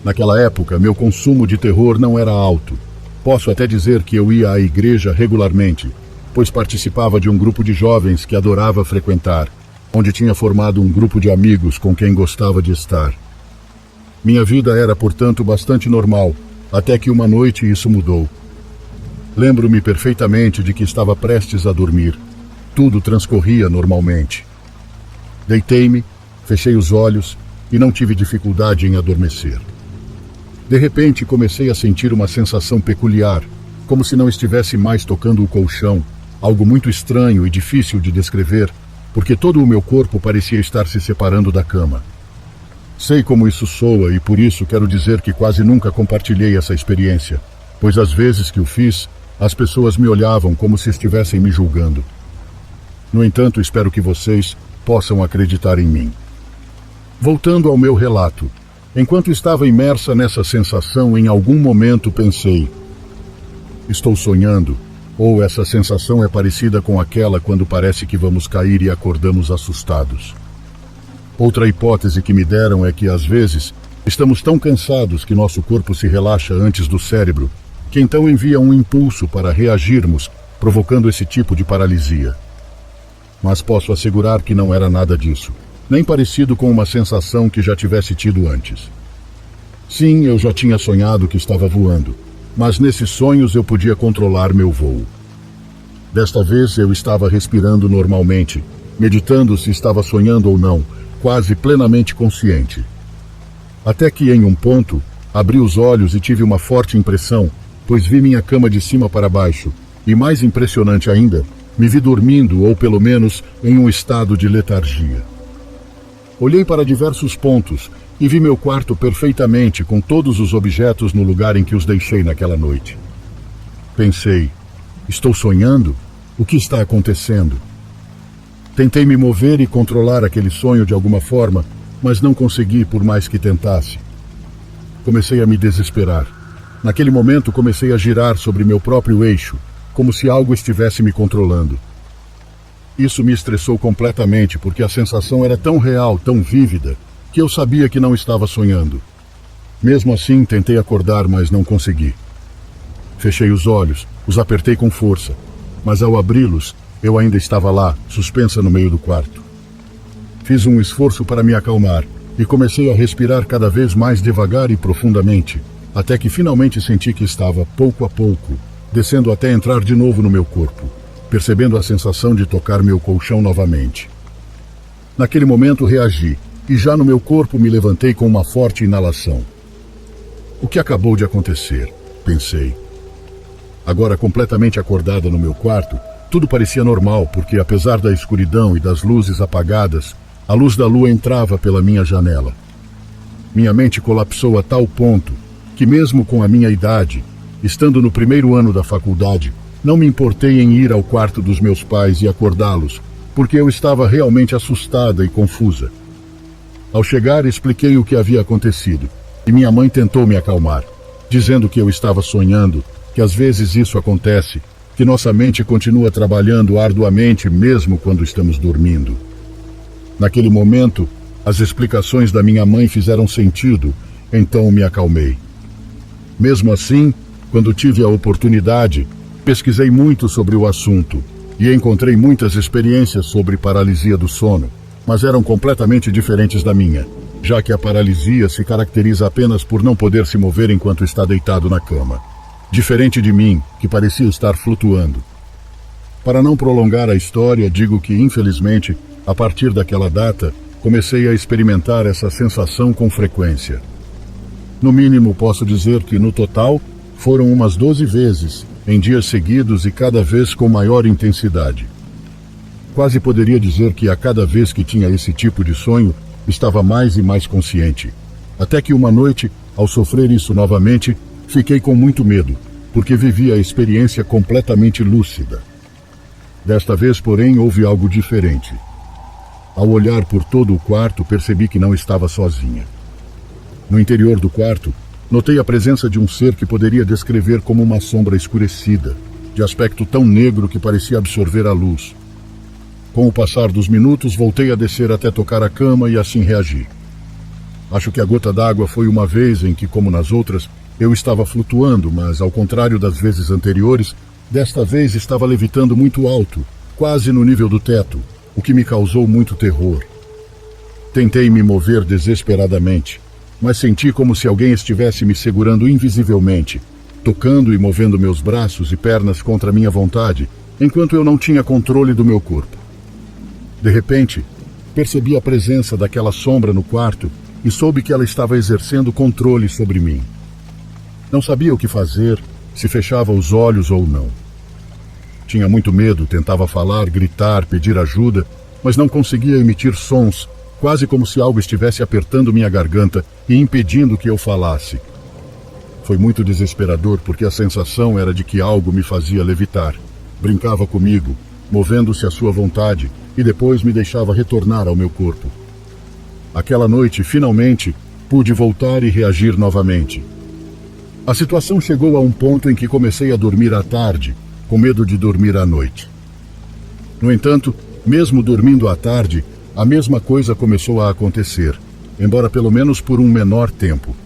Naquela época, meu consumo de terror não era alto. Posso até dizer que eu ia à igreja regularmente, pois participava de um grupo de jovens que adorava frequentar, onde tinha formado um grupo de amigos com quem gostava de estar. Minha vida era, portanto, bastante normal, até que uma noite isso mudou. Lembro-me perfeitamente de que estava prestes a dormir. Tudo transcorria normalmente. Deitei-me, fechei os olhos e não tive dificuldade em adormecer. De repente, comecei a sentir uma sensação peculiar, como se não estivesse mais tocando o colchão, algo muito estranho e difícil de descrever, porque todo o meu corpo parecia estar se separando da cama. Sei como isso soa e por isso quero dizer que quase nunca compartilhei essa experiência, pois às vezes que o fiz, as pessoas me olhavam como se estivessem me julgando. No entanto, espero que vocês possam acreditar em mim. Voltando ao meu relato, enquanto estava imersa nessa sensação, em algum momento pensei: estou sonhando, ou essa sensação é parecida com aquela quando parece que vamos cair e acordamos assustados. Outra hipótese que me deram é que, às vezes, estamos tão cansados que nosso corpo se relaxa antes do cérebro, que então envia um impulso para reagirmos, provocando esse tipo de paralisia. Mas posso assegurar que não era nada disso, nem parecido com uma sensação que já tivesse tido antes. Sim, eu já tinha sonhado que estava voando, mas nesses sonhos eu podia controlar meu voo. Desta vez eu estava respirando normalmente, meditando se estava sonhando ou não, quase plenamente consciente. Até que em um ponto, abri os olhos e tive uma forte impressão, pois vi minha cama de cima para baixo, e mais impressionante ainda, me vi dormindo ou pelo menos em um estado de letargia. Olhei para diversos pontos e vi meu quarto perfeitamente com todos os objetos no lugar em que os deixei naquela noite. Pensei, estou sonhando? O que está acontecendo? Tentei me mover e controlar aquele sonho de alguma forma, mas não consegui por mais que tentasse. Comecei a me desesperar. Naquele momento comecei a girar sobre meu próprio eixo, como se algo estivesse me controlando. Isso me estressou completamente porque a sensação era tão real, tão vívida, que eu sabia que não estava sonhando. Mesmo assim, tentei acordar, mas não consegui. Fechei os olhos, os apertei com força, mas ao abri-los, eu ainda estava lá, suspensa no meio do quarto. Fiz um esforço para me acalmar e comecei a respirar cada vez mais devagar e profundamente, até que finalmente senti que estava, pouco a pouco, descendo até entrar de novo no meu corpo, percebendo a sensação de tocar meu colchão novamente. Naquele momento reagi, e já no meu corpo me levantei com uma forte inalação. O que acabou de acontecer? Pensei. Agora completamente acordada no meu quarto, tudo parecia normal, porque apesar da escuridão e das luzes apagadas, a luz da lua entrava pela minha janela. Minha mente colapsou a tal ponto que mesmo com a minha idade, estando no primeiro ano da faculdade, não me importei em ir ao quarto dos meus pais e acordá-los, porque eu estava realmente assustada e confusa. Ao chegar, expliquei o que havia acontecido, e minha mãe tentou me acalmar, dizendo que eu estava sonhando, que às vezes isso acontece, que nossa mente continua trabalhando arduamente mesmo quando estamos dormindo. Naquele momento, as explicações da minha mãe fizeram sentido, então me acalmei. Mesmo assim, quando tive a oportunidade, pesquisei muito sobre o assunto e encontrei muitas experiências sobre paralisia do sono, mas eram completamente diferentes da minha, já que a paralisia se caracteriza apenas por não poder se mover enquanto está deitado na cama. Diferente de mim, que parecia estar flutuando. Para não prolongar a história, digo que, infelizmente, a partir daquela data, comecei a experimentar essa sensação com frequência. No mínimo, posso dizer que, no total, foram umas 12 vezes, em dias seguidos e cada vez com maior intensidade. Quase poderia dizer que a cada vez que tinha esse tipo de sonho, estava mais e mais consciente. Até que uma noite, ao sofrer isso novamente, fiquei com muito medo, porque vivi a experiência completamente lúcida. Desta vez, porém, houve algo diferente. Ao olhar por todo o quarto, percebi que não estava sozinha. No interior do quarto, notei a presença de um ser que poderia descrever como uma sombra escurecida, de aspecto tão negro que parecia absorver a luz. Com o passar dos minutos, voltei a descer até tocar a cama e assim reagi. Acho que a gota d'água foi uma vez em que, como nas outras, eu estava flutuando, mas, ao contrário das vezes anteriores, desta vez estava levitando muito alto, quase no nível do teto, o que me causou muito terror. Tentei me mover desesperadamente, mas senti como se alguém estivesse me segurando invisivelmente, tocando e movendo meus braços e pernas contra minha vontade, enquanto eu não tinha controle do meu corpo. De repente, percebi a presença daquela sombra no quarto e soube que ela estava exercendo controle sobre mim. Não sabia o que fazer, se fechava os olhos ou não. Tinha muito medo, tentava falar, gritar, pedir ajuda, mas não conseguia emitir sons, quase como se algo estivesse apertando minha garganta e impedindo que eu falasse. Foi muito desesperador porque a sensação era de que algo me fazia levitar. Brincava comigo, movendo-se à sua vontade, e depois me deixava retornar ao meu corpo. Aquela noite, finalmente, pude voltar e reagir novamente. A situação chegou a um ponto em que comecei a dormir à tarde, com medo de dormir à noite. No entanto, mesmo dormindo à tarde, a mesma coisa começou a acontecer, embora pelo menos por um menor tempo.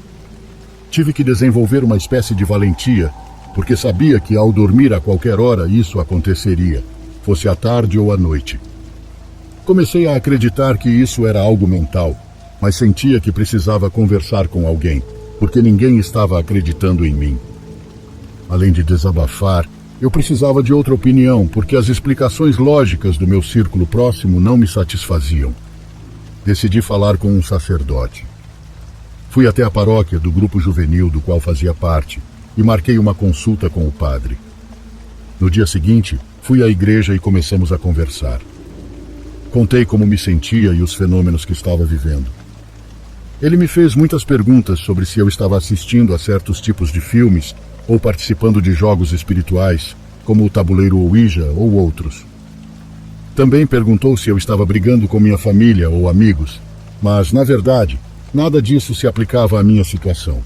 Tive que desenvolver uma espécie de valentia, porque sabia que ao dormir a qualquer hora isso aconteceria, fosse à tarde ou à noite. Comecei a acreditar que isso era algo mental, mas sentia que precisava conversar com alguém, porque ninguém estava acreditando em mim. Além de desabafar, eu precisava de outra opinião, porque as explicações lógicas do meu círculo próximo não me satisfaziam. Decidi falar com um sacerdote. Fui até a paróquia do grupo juvenil do qual fazia parte e marquei uma consulta com o padre. No dia seguinte, fui à igreja e começamos a conversar. Contei como me sentia e os fenômenos que estava vivendo. Ele me fez muitas perguntas sobre se eu estava assistindo a certos tipos de filmes ou participando de jogos espirituais, como o tabuleiro Ouija ou outros. Também perguntou se eu estava brigando com minha família ou amigos, mas, na verdade, nada disso se aplicava à minha situação.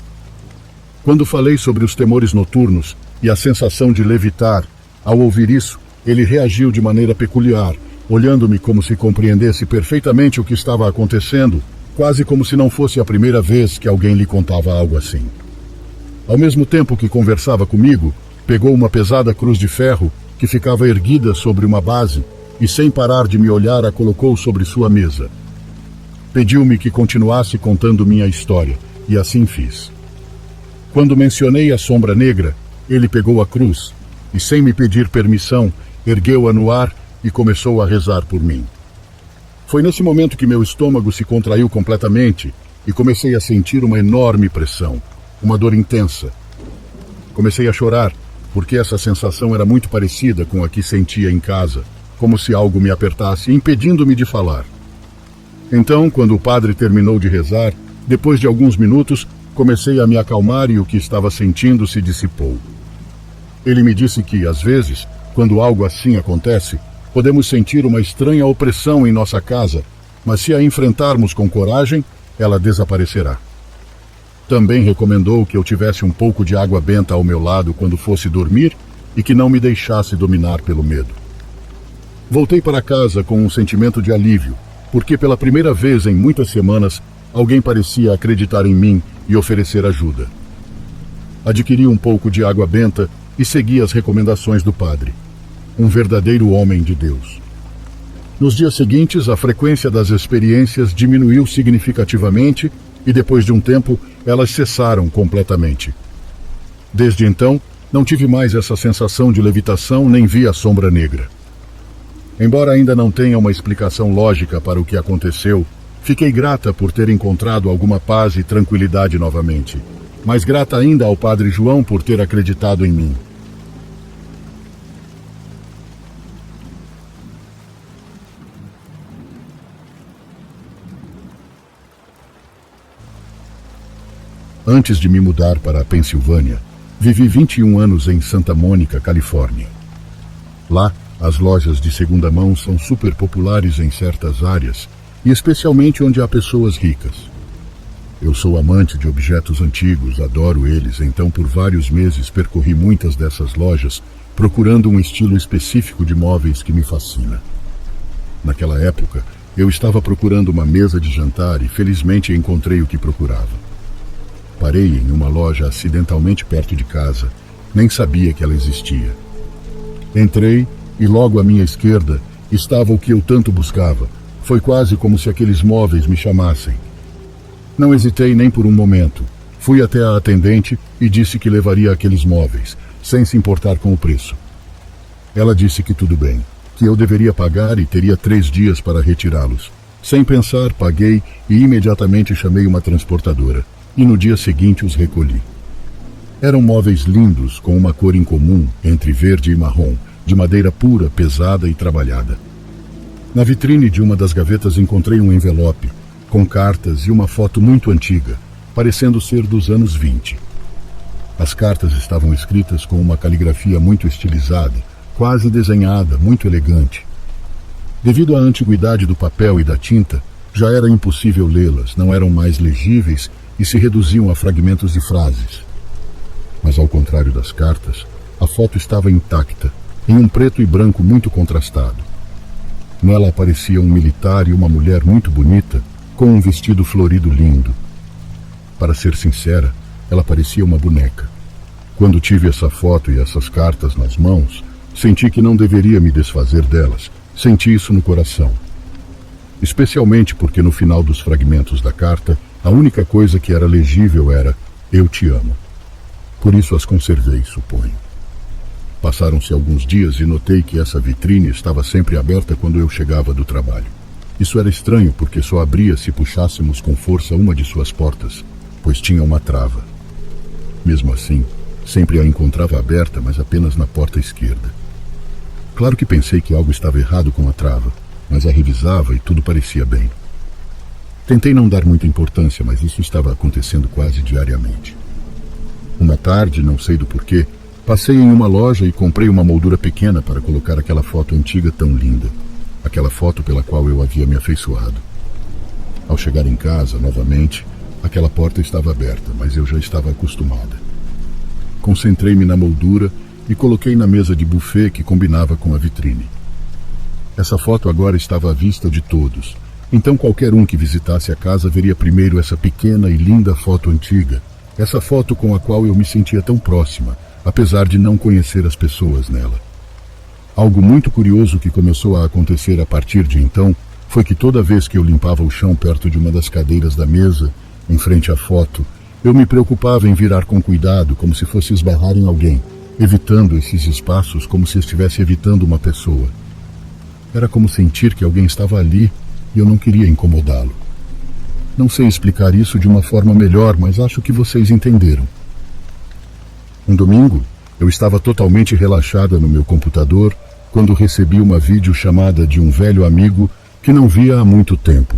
Quando falei sobre os temores noturnos e a sensação de levitar, ao ouvir isso, ele reagiu de maneira peculiar, olhando-me como se compreendesse perfeitamente o que estava acontecendo, quase como se não fosse a primeira vez que alguém lhe contava algo assim. Ao mesmo tempo que conversava comigo, pegou uma pesada cruz de ferro que ficava erguida sobre uma base e, sem parar de me olhar, a colocou sobre sua mesa. Pediu-me que continuasse contando minha história, e assim fiz. Quando mencionei a sombra negra, ele pegou a cruz e, sem me pedir permissão, ergueu-a no ar e começou a rezar por mim. Foi nesse momento que meu estômago se contraiu completamente e comecei a sentir uma enorme pressão, uma dor intensa. Comecei a chorar, porque essa sensação era muito parecida com a que sentia em casa, como se algo me apertasse, impedindo-me de falar. Então, quando o padre terminou de rezar, depois de alguns minutos, comecei a me acalmar e o que estava sentindo se dissipou. Ele me disse que, às vezes, quando algo assim acontece, podemos sentir uma estranha opressão em nossa casa, mas se a enfrentarmos com coragem, ela desaparecerá. Também recomendou que eu tivesse um pouco de água benta ao meu lado quando fosse dormir e que não me deixasse dominar pelo medo. Voltei para casa com um sentimento de alívio, porque pela primeira vez em muitas semanas, alguém parecia acreditar em mim e oferecer ajuda. Adquiri um pouco de água benta e segui as recomendações do padre. Um verdadeiro homem de Deus. Nos dias seguintes, a frequência das experiências diminuiu significativamente e, depois de um tempo, elas cessaram completamente. Desde então, não tive mais essa sensação de levitação nem vi a sombra negra. Embora ainda não tenha uma explicação lógica para o que aconteceu, fiquei grata por ter encontrado alguma paz e tranquilidade novamente. Mais grata ainda ao Padre João por ter acreditado em mim. Antes de me mudar para a Pensilvânia, vivi 21 anos em Santa Mônica, Califórnia. Lá, as lojas de segunda mão são super populares em certas áreas, e especialmente onde há pessoas ricas. Eu sou amante de objetos antigos, adoro eles, então por vários meses percorri muitas dessas lojas, procurando um estilo específico de móveis que me fascina. Naquela época, eu estava procurando uma mesa de jantar e felizmente encontrei o que procurava. Parei em uma loja acidentalmente perto de casa, nem sabia que ela existia. Entrei e logo à minha esquerda estava o que eu tanto buscava. Foi quase como se aqueles móveis me chamassem. Não hesitei nem por um momento. Fui até a atendente e disse que levaria aqueles móveis, sem se importar com o preço. Ela disse que tudo bem, que eu deveria pagar e teria 3 dias para retirá-los. Sem pensar, paguei e imediatamente chamei uma transportadora. E no dia seguinte os recolhi. Eram móveis lindos, com uma cor incomum, entre verde e marrom, de madeira pura, pesada e trabalhada. Na vitrine de uma das gavetas encontrei um envelope, com cartas e uma foto muito antiga, parecendo ser dos anos 20. As cartas estavam escritas com uma caligrafia muito estilizada, quase desenhada, muito elegante. Devido à antiguidade do papel e da tinta, já era impossível lê-las, não eram mais legíveis e se reduziam a fragmentos de frases. Mas ao contrário das cartas, a foto estava intacta, em um preto e branco muito contrastado. Nela aparecia um militar e uma mulher muito bonita, com um vestido florido lindo. Para ser sincera, ela parecia uma boneca. Quando tive essa foto e essas cartas nas mãos, senti que não deveria me desfazer delas. Senti isso no coração. Especialmente porque no final dos fragmentos da carta, a única coisa que era legível era: Eu te amo. Por isso as conservei, suponho. Passaram-se alguns dias e notei que essa vitrine estava sempre aberta quando eu chegava do trabalho. Isso era estranho porque só abria se puxássemos com força uma de suas portas, pois tinha uma trava. Mesmo assim, sempre a encontrava aberta, mas apenas na porta esquerda. Claro que pensei que algo estava errado com a trava, mas a revisava e tudo parecia bem. Tentei não dar muita importância, mas isso estava acontecendo quase diariamente. Uma tarde, não sei do porquê, passei em uma loja e comprei uma moldura pequena para colocar aquela foto antiga tão linda, aquela foto pela qual eu havia me afeiçoado. Ao chegar em casa, novamente, aquela porta estava aberta, mas eu já estava acostumada. Concentrei-me na moldura e coloquei na mesa de buffet que combinava com a vitrine. Essa foto agora estava à vista de todos, então qualquer um que visitasse a casa veria primeiro essa pequena e linda foto antiga, essa foto com a qual eu me sentia tão próxima, apesar de não conhecer as pessoas nela. Algo muito curioso que começou a acontecer a partir de então foi que toda vez que eu limpava o chão perto de uma das cadeiras da mesa, em frente à foto, eu me preocupava em virar com cuidado, como se fosse esbarrar em alguém, evitando esses espaços como se estivesse evitando uma pessoa. Era como sentir que alguém estava ali e eu não queria incomodá-lo. Não sei explicar isso de uma forma melhor, mas acho que vocês entenderam. Um domingo, eu estava totalmente relaxada no meu computador quando recebi uma videochamada de um velho amigo que não via há muito tempo.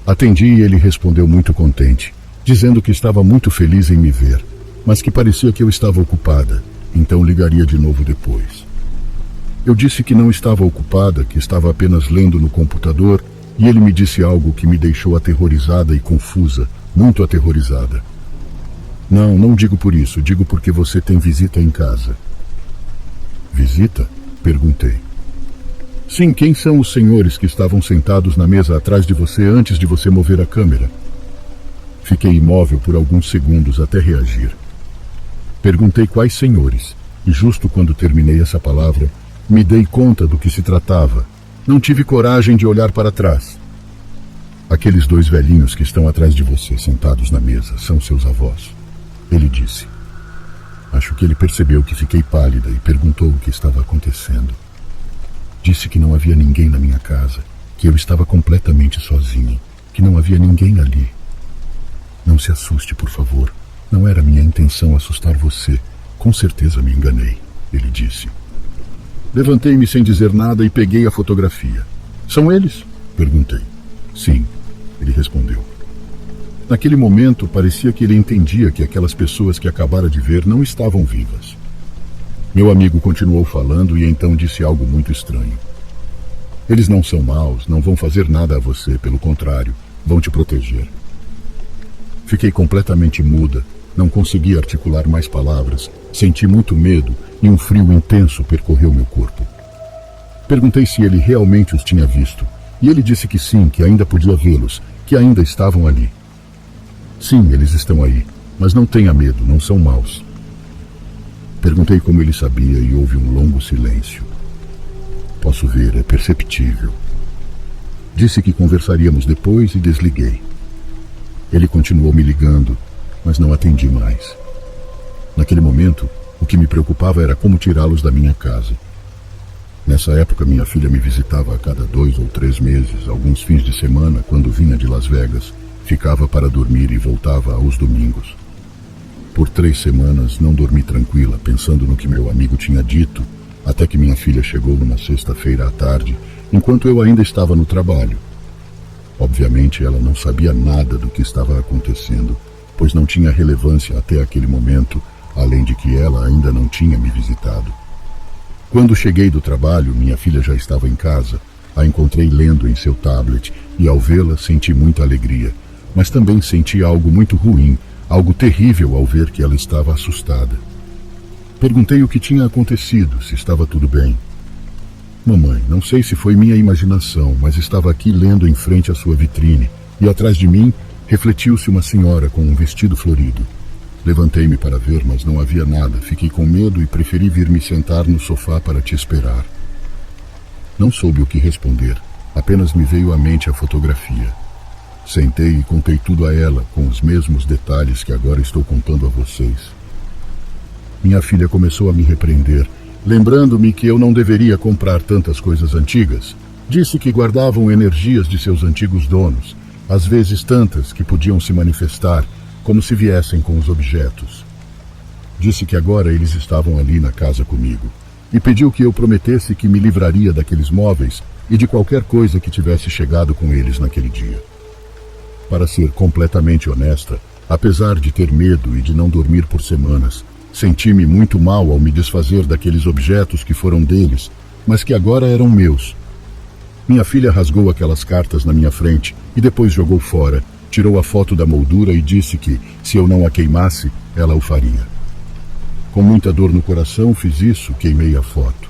Atendi e ele respondeu muito contente, dizendo que estava muito feliz em me ver, mas que parecia que eu estava ocupada, então ligaria de novo depois. Eu disse que não estava ocupada, que estava apenas lendo no computador, e ele me disse algo que me deixou aterrorizada e confusa, muito aterrorizada. Não digo por isso, digo porque você tem visita em casa. Visita? Perguntei. Sim, quem são os senhores que estavam sentados na mesa atrás de você antes de você mover a câmera? Fiquei imóvel por alguns segundos até reagir. Perguntei quais senhores, e justo quando terminei essa palavra, me dei conta do que se tratava. Não tive coragem de olhar para trás. Aqueles dois velhinhos que estão atrás de você, sentados na mesa, são seus avós. Ele disse. Acho que ele percebeu que fiquei pálida e perguntou o que estava acontecendo. Disse que não havia ninguém na minha casa, que eu estava completamente sozinha, que não havia ninguém ali. Não se assuste, por favor. Não era minha intenção assustar você. Com certeza me enganei, ele disse. Levantei-me sem dizer nada e peguei a fotografia. São eles? Perguntei. Sim, ele respondeu. Naquele momento, parecia que ele entendia que aquelas pessoas que acabara de ver não estavam vivas. Meu amigo continuou falando e então disse algo muito estranho. Eles não são maus, não vão fazer nada a você, pelo contrário, vão te proteger. Fiquei completamente muda, não consegui articular mais palavras, senti muito medo e um frio intenso percorreu meu corpo. Perguntei se ele realmente os tinha visto, e ele disse que sim, que ainda podia vê-los, que ainda estavam ali. Sim, eles estão aí, mas não tenha medo, não são maus. Perguntei como ele sabia e houve um longo silêncio. Posso ver, é perceptível. Disse que conversaríamos depois e desliguei. Ele continuou me ligando, mas não atendi mais. Naquele momento, o que me preocupava era como tirá-los da minha casa. Nessa época, minha filha me visitava a cada 2 ou 3 meses, alguns fins de semana, quando vinha de Las Vegas, ficava para dormir e voltava aos domingos. Por 3 semanas não dormi tranquila, pensando no que meu amigo tinha dito, até que minha filha chegou numa sexta-feira à tarde, enquanto eu ainda estava no trabalho. Obviamente ela não sabia nada do que estava acontecendo, pois não tinha relevância até aquele momento, além de que ela ainda não tinha me visitado. Quando cheguei do trabalho, minha filha já estava em casa. A encontrei lendo em seu tablet e ao vê-la senti muita alegria, mas também senti algo muito ruim, algo terrível ao ver que ela estava assustada. Perguntei o que tinha acontecido, se estava tudo bem. Mamãe, não sei se foi minha imaginação, mas estava aqui lendo em frente à sua vitrine, e atrás de mim refletiu-se uma senhora com um vestido florido. Levantei-me para ver, mas não havia nada. Fiquei com medo e preferi vir me sentar no sofá para te esperar. Não soube o que responder, apenas me veio à mente a fotografia. Sentei e contei tudo a ela, com os mesmos detalhes que agora estou contando a vocês. Minha filha começou a me repreender, lembrando-me que eu não deveria comprar tantas coisas antigas. Disse que guardavam energias de seus antigos donos, às vezes tantas que podiam se manifestar, como se viessem com os objetos. Disse que agora eles estavam ali na casa comigo, e pediu que eu prometesse que me livraria daqueles móveis e de qualquer coisa que tivesse chegado com eles naquele dia. Para ser completamente honesta, apesar de ter medo e de não dormir por semanas, senti-me muito mal ao me desfazer daqueles objetos que foram deles, mas que agora eram meus. Minha filha rasgou aquelas cartas na minha frente e depois jogou fora, tirou a foto da moldura e disse que, se eu não a queimasse, ela o faria. Com muita dor no coração, fiz isso, queimei a foto.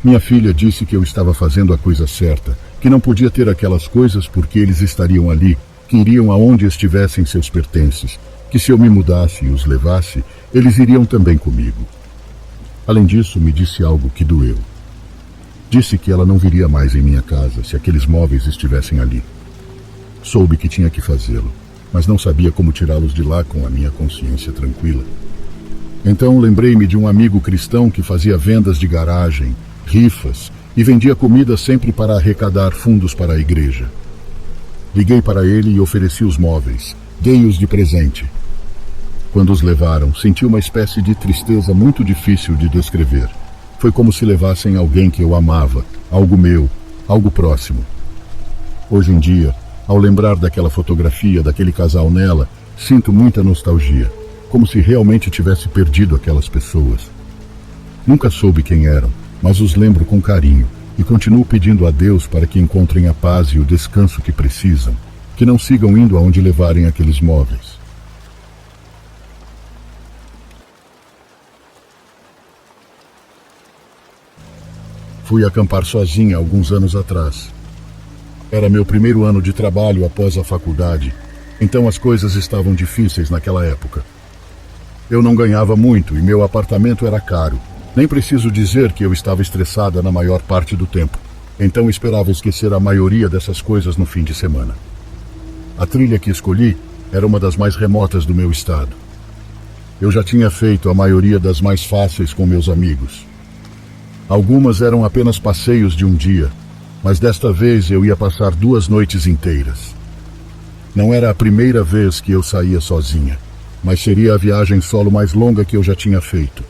Minha filha disse que eu estava fazendo a coisa certa, que não podia ter aquelas coisas porque eles estariam ali, que iriam aonde estivessem seus pertences, que se eu me mudasse e os levasse, eles iriam também comigo. Além disso, me disse algo que doeu. Disse que ela não viria mais em minha casa se aqueles móveis estivessem ali. Soube que tinha que fazê-lo, mas não sabia como tirá-los de lá com a minha consciência tranquila. Então lembrei-me de um amigo cristão que fazia vendas de garagem, rifas e vendia comida sempre para arrecadar fundos para a igreja. Liguei para ele e ofereci os móveis, dei-os de presente. Quando os levaram, senti uma espécie de tristeza muito difícil de descrever. Foi como se levassem alguém que eu amava, algo meu, algo próximo. Hoje em dia, ao lembrar daquela fotografia, daquele casal nela, sinto muita nostalgia, como se realmente tivesse perdido aquelas pessoas. Nunca soube quem eram, mas os lembro com carinho e continuo pedindo a Deus para que encontrem a paz e o descanso que precisam, que não sigam indo aonde levarem aqueles móveis. Fui acampar sozinha alguns anos atrás. Era meu primeiro ano de trabalho após a faculdade, então as coisas estavam difíceis naquela época. Eu não ganhava muito e meu apartamento era caro. Nem preciso dizer que eu estava estressada na maior parte do tempo, então esperava esquecer a maioria dessas coisas no fim de semana. A trilha que escolhi era uma das mais remotas do meu estado. Eu já tinha feito a maioria das mais fáceis com meus amigos. Algumas eram apenas passeios de um dia, mas desta vez eu ia passar 2 noites inteiras. Não era a primeira vez que eu saía sozinha, mas seria a viagem solo mais longa que eu já tinha feito.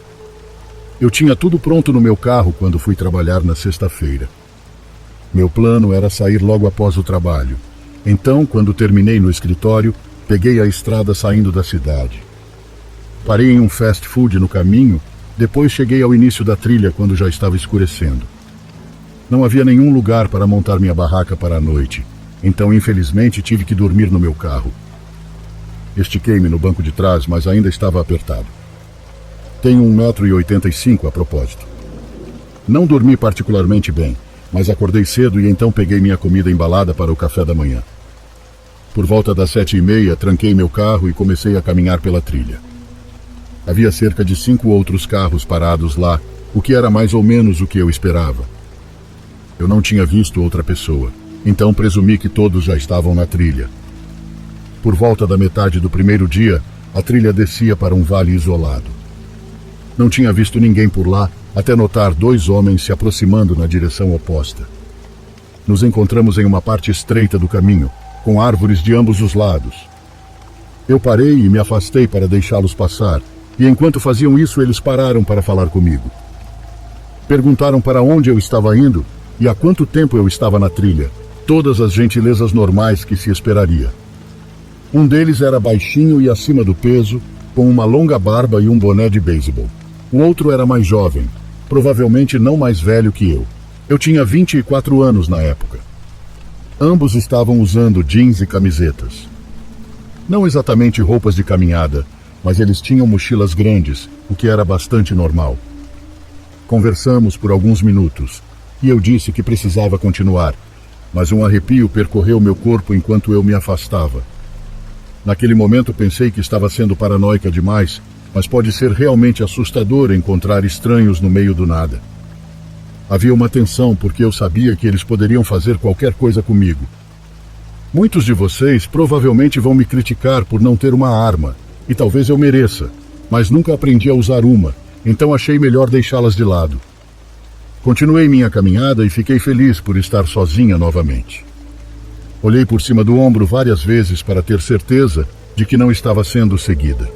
Eu tinha tudo pronto no meu carro quando fui trabalhar na sexta-feira. Meu plano era sair logo após o trabalho. Então, quando terminei no escritório, peguei a estrada saindo da cidade. Parei em um fast food no caminho, depois cheguei ao início da trilha quando já estava escurecendo. Não havia nenhum lugar para montar minha barraca para a noite, então infelizmente tive que dormir no meu carro. Estiquei-me no banco de trás, mas ainda estava apertado. Tenho 1,85 m a propósito. Não dormi particularmente bem, mas acordei cedo e então peguei minha comida embalada para o café da manhã. Por volta das 7h30, tranquei meu carro e comecei a caminhar pela trilha. Havia cerca de 5 outros carros parados lá, o que era mais ou menos o que eu esperava. Eu não tinha visto outra pessoa, então presumi que todos já estavam na trilha. Por volta da metade do primeiro dia, a trilha descia para um vale isolado. Não tinha visto ninguém por lá, até notar 2 homens se aproximando na direção oposta. Nos encontramos em uma parte estreita do caminho, com árvores de ambos os lados. Eu parei e me afastei para deixá-los passar, e enquanto faziam isso, eles pararam para falar comigo. Perguntaram para onde eu estava indo e há quanto tempo eu estava na trilha, todas as gentilezas normais que se esperaria. Um deles era baixinho e acima do peso, com uma longa barba e um boné de beisebol. O outro era mais jovem, provavelmente não mais velho que eu. Eu tinha 24 anos na época. Ambos estavam usando jeans e camisetas. Não exatamente roupas de caminhada, mas eles tinham mochilas grandes, o que era bastante normal. Conversamos por alguns minutos, e eu disse que precisava continuar, mas um arrepio percorreu meu corpo enquanto eu me afastava. Naquele momento pensei que estava sendo paranoica demais, mas pode ser realmente assustador encontrar estranhos no meio do nada. Havia uma tensão porque eu sabia que eles poderiam fazer qualquer coisa comigo. Muitos de vocês provavelmente vão me criticar por não ter uma arma, e talvez eu mereça, mas nunca aprendi a usar uma, então achei melhor deixá-las de lado. Continuei minha caminhada e fiquei feliz por estar sozinha novamente. Olhei por cima do ombro várias vezes para ter certeza de que não estava sendo seguida.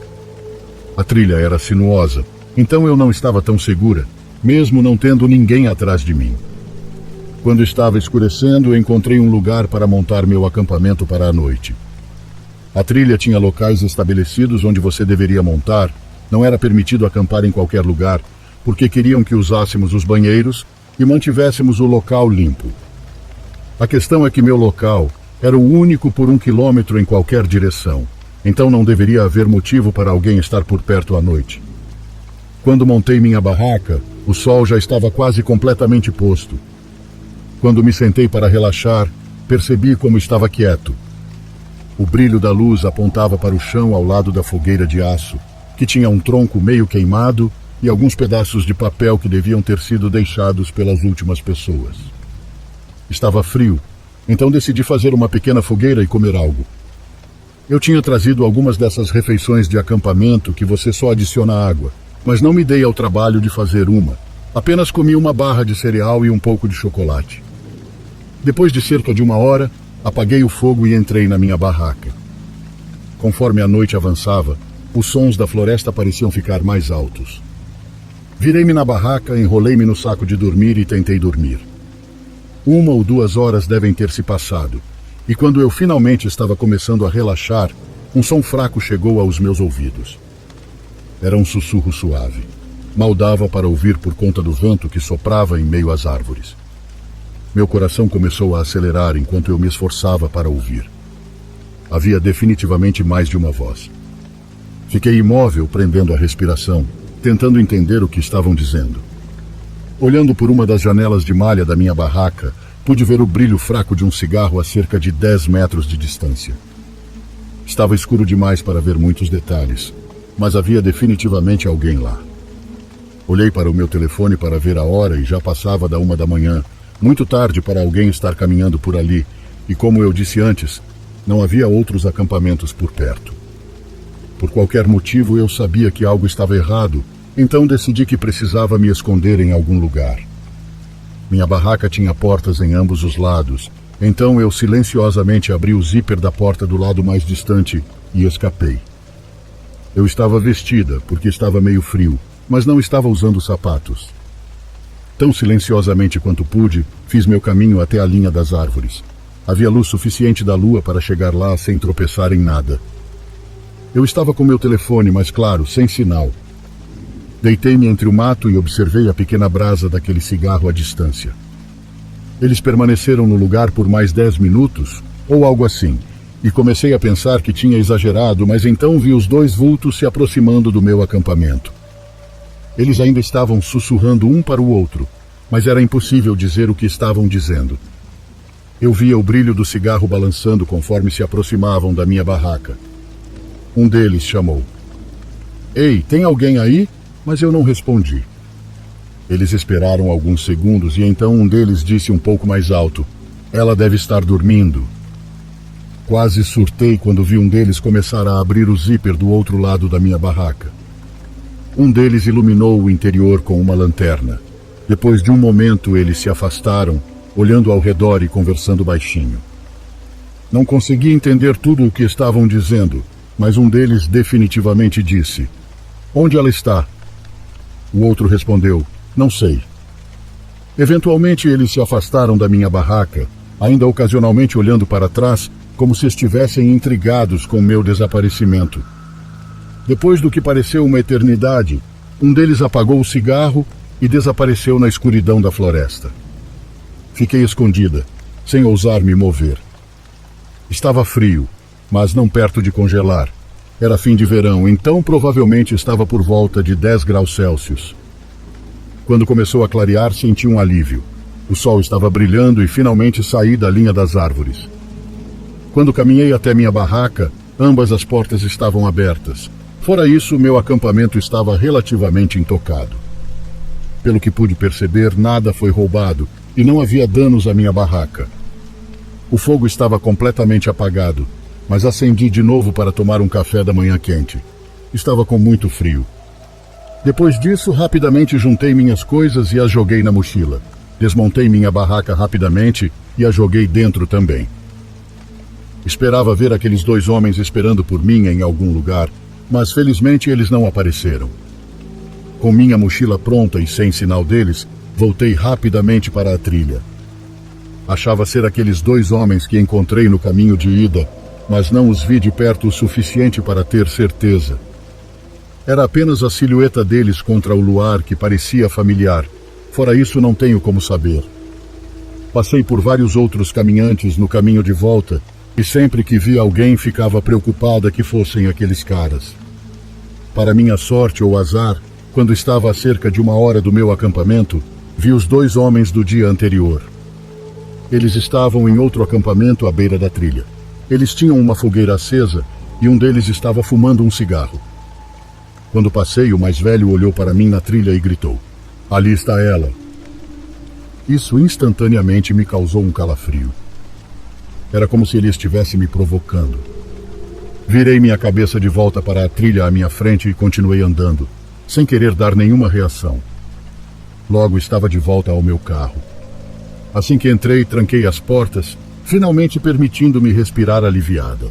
A trilha era sinuosa, então eu não estava tão segura, mesmo não tendo ninguém atrás de mim. Quando estava escurecendo, encontrei um lugar para montar meu acampamento para a noite. A trilha tinha locais estabelecidos onde você deveria montar, não era permitido acampar em qualquer lugar, porque queriam que usássemos os banheiros e mantivéssemos o local limpo. A questão é que meu local era o único por 1 quilômetro em qualquer direção, então não deveria haver motivo para alguém estar por perto à noite. Quando montei minha barraca, o sol já estava quase completamente posto. Quando me sentei para relaxar, percebi como estava quieto. O brilho da luz apontava para o chão ao lado da fogueira de aço, que tinha um tronco meio queimado e alguns pedaços de papel que deviam ter sido deixados pelas últimas pessoas. Estava frio, então decidi fazer uma pequena fogueira e comer algo. Eu tinha trazido algumas dessas refeições de acampamento que você só adiciona água, mas não me dei ao trabalho de fazer uma. Apenas comi uma barra de cereal e um pouco de chocolate. Depois de cerca de 1 hora, apaguei o fogo e entrei na minha barraca. Conforme a noite avançava, os sons da floresta pareciam ficar mais altos. Virei-me na barraca, enrolei-me no saco de dormir e tentei dormir. 1 ou 2 horas devem ter se passado, e quando eu finalmente estava começando a relaxar, um som fraco chegou aos meus ouvidos. Era um sussurro suave. Mal dava para ouvir por conta do vento que soprava em meio às árvores. Meu coração começou a acelerar enquanto eu me esforçava para ouvir. Havia definitivamente mais de uma voz. Fiquei imóvel, prendendo a respiração, tentando entender o que estavam dizendo. Olhando por uma das janelas de malha da minha barraca, pude ver o brilho fraco de um cigarro a cerca de 10 metros de distância. Estava escuro demais para ver muitos detalhes, mas havia definitivamente alguém lá. Olhei para o meu telefone para ver a hora e já passava da 1 da manhã, muito tarde para alguém estar caminhando por ali, e como eu disse antes, não havia outros acampamentos por perto. Por qualquer motivo eu sabia que algo estava errado, então decidi que precisava me esconder em algum lugar. Minha barraca tinha portas em ambos os lados, então eu silenciosamente abri o zíper da porta do lado mais distante e escapei. Eu estava vestida porque estava meio frio, mas não estava usando sapatos. Tão silenciosamente quanto pude, fiz meu caminho até a linha das árvores. Havia luz suficiente da lua para chegar lá sem tropeçar em nada. Eu estava com meu telefone, mas claro, sem sinal. Deitei-me entre o mato e observei a pequena brasa daquele cigarro à distância. Eles permaneceram no lugar por mais 10 minutos, ou algo assim, e comecei a pensar que tinha exagerado, mas então vi os 2 vultos se aproximando do meu acampamento. Eles ainda estavam sussurrando um para o outro, mas era impossível dizer o que estavam dizendo. Eu via o brilho do cigarro balançando conforme se aproximavam da minha barraca. Um deles chamou. Ei, tem alguém aí? Mas eu não respondi. Eles esperaram alguns segundos e então um deles disse um pouco mais alto. Ela deve estar dormindo. Quase surtei quando vi um deles começar a abrir o zíper do outro lado da minha barraca. Um deles iluminou o interior com uma lanterna. Depois de um momento, eles se afastaram, olhando ao redor e conversando baixinho. Não consegui entender tudo o que estavam dizendo, mas um deles definitivamente disse: "Onde ela está?" O outro respondeu: "Não sei." Eventualmente, eles se afastaram da minha barraca, ainda ocasionalmente olhando para trás, como se estivessem intrigados com meu desaparecimento. Depois do que pareceu uma eternidade, um deles apagou o cigarro e desapareceu na escuridão da floresta. Fiquei escondida, sem ousar me mover. Estava frio, mas não perto de congelar. Era fim de verão, então provavelmente estava por volta de 10 graus Celsius. Quando começou a clarear, senti um alívio. O sol estava brilhando e finalmente saí da linha das árvores. Quando caminhei até minha barraca, ambas as portas estavam abertas. Fora isso, meu acampamento estava relativamente intocado. Pelo que pude perceber, nada foi roubado e não havia danos à minha barraca. O fogo estava completamente apagado, mas acendi de novo para tomar um café da manhã quente. Estava com muito frio. Depois disso, rapidamente juntei minhas coisas e as joguei na mochila. Desmontei minha barraca rapidamente e a joguei dentro também. Esperava ver aqueles 2 homens esperando por mim em algum lugar, mas felizmente eles não apareceram. Com minha mochila pronta e sem sinal deles, voltei rapidamente para a trilha. Achava ser aqueles 2 homens que encontrei no caminho de ida, mas não os vi de perto o suficiente para ter certeza. Era apenas a silhueta deles contra o luar que parecia familiar. Fora isso, não tenho como saber. Passei por vários outros caminhantes no caminho de volta e sempre que via alguém ficava preocupada que fossem aqueles caras. Para minha sorte ou azar, quando estava a cerca de 1 hora do meu acampamento, vi os 2 homens do dia anterior. Eles estavam em outro acampamento à beira da trilha. Eles tinham uma fogueira acesa e um deles estava fumando um cigarro. Quando passei, o mais velho olhou para mim na trilha e gritou: "Ali está ela!" Isso instantaneamente me causou um calafrio. Era como se ele estivesse me provocando. Virei minha cabeça de volta para a trilha à minha frente e continuei andando, sem querer dar nenhuma reação. Logo estava de volta ao meu carro. Assim que entrei, tranquei as portas, finalmente permitindo-me respirar aliviada.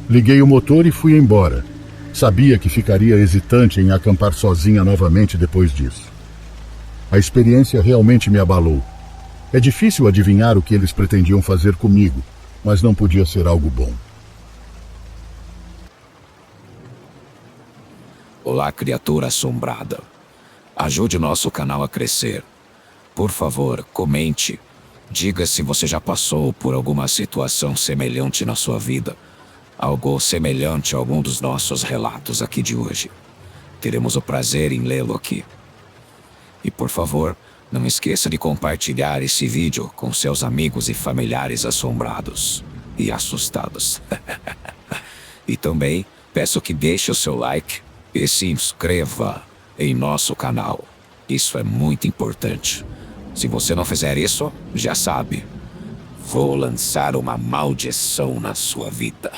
Liguei o motor e fui embora. Sabia que ficaria hesitante em acampar sozinha novamente depois disso. A experiência realmente me abalou. É difícil adivinhar o que eles pretendiam fazer comigo, mas não podia ser algo bom. Olá, criatura assombrada. Ajude nosso canal a crescer. Por favor, comente. Diga se você já passou por alguma situação semelhante na sua vida. Algo semelhante a algum dos nossos relatos aqui de hoje. Teremos o prazer em lê-lo aqui. E por favor, não esqueça de compartilhar esse vídeo com seus amigos e familiares assombrados e assustados. E também peço que deixe o seu like e se inscreva em nosso canal. Isso é muito importante. Se você não fizer isso, já sabe, vou lançar uma maldição na sua vida.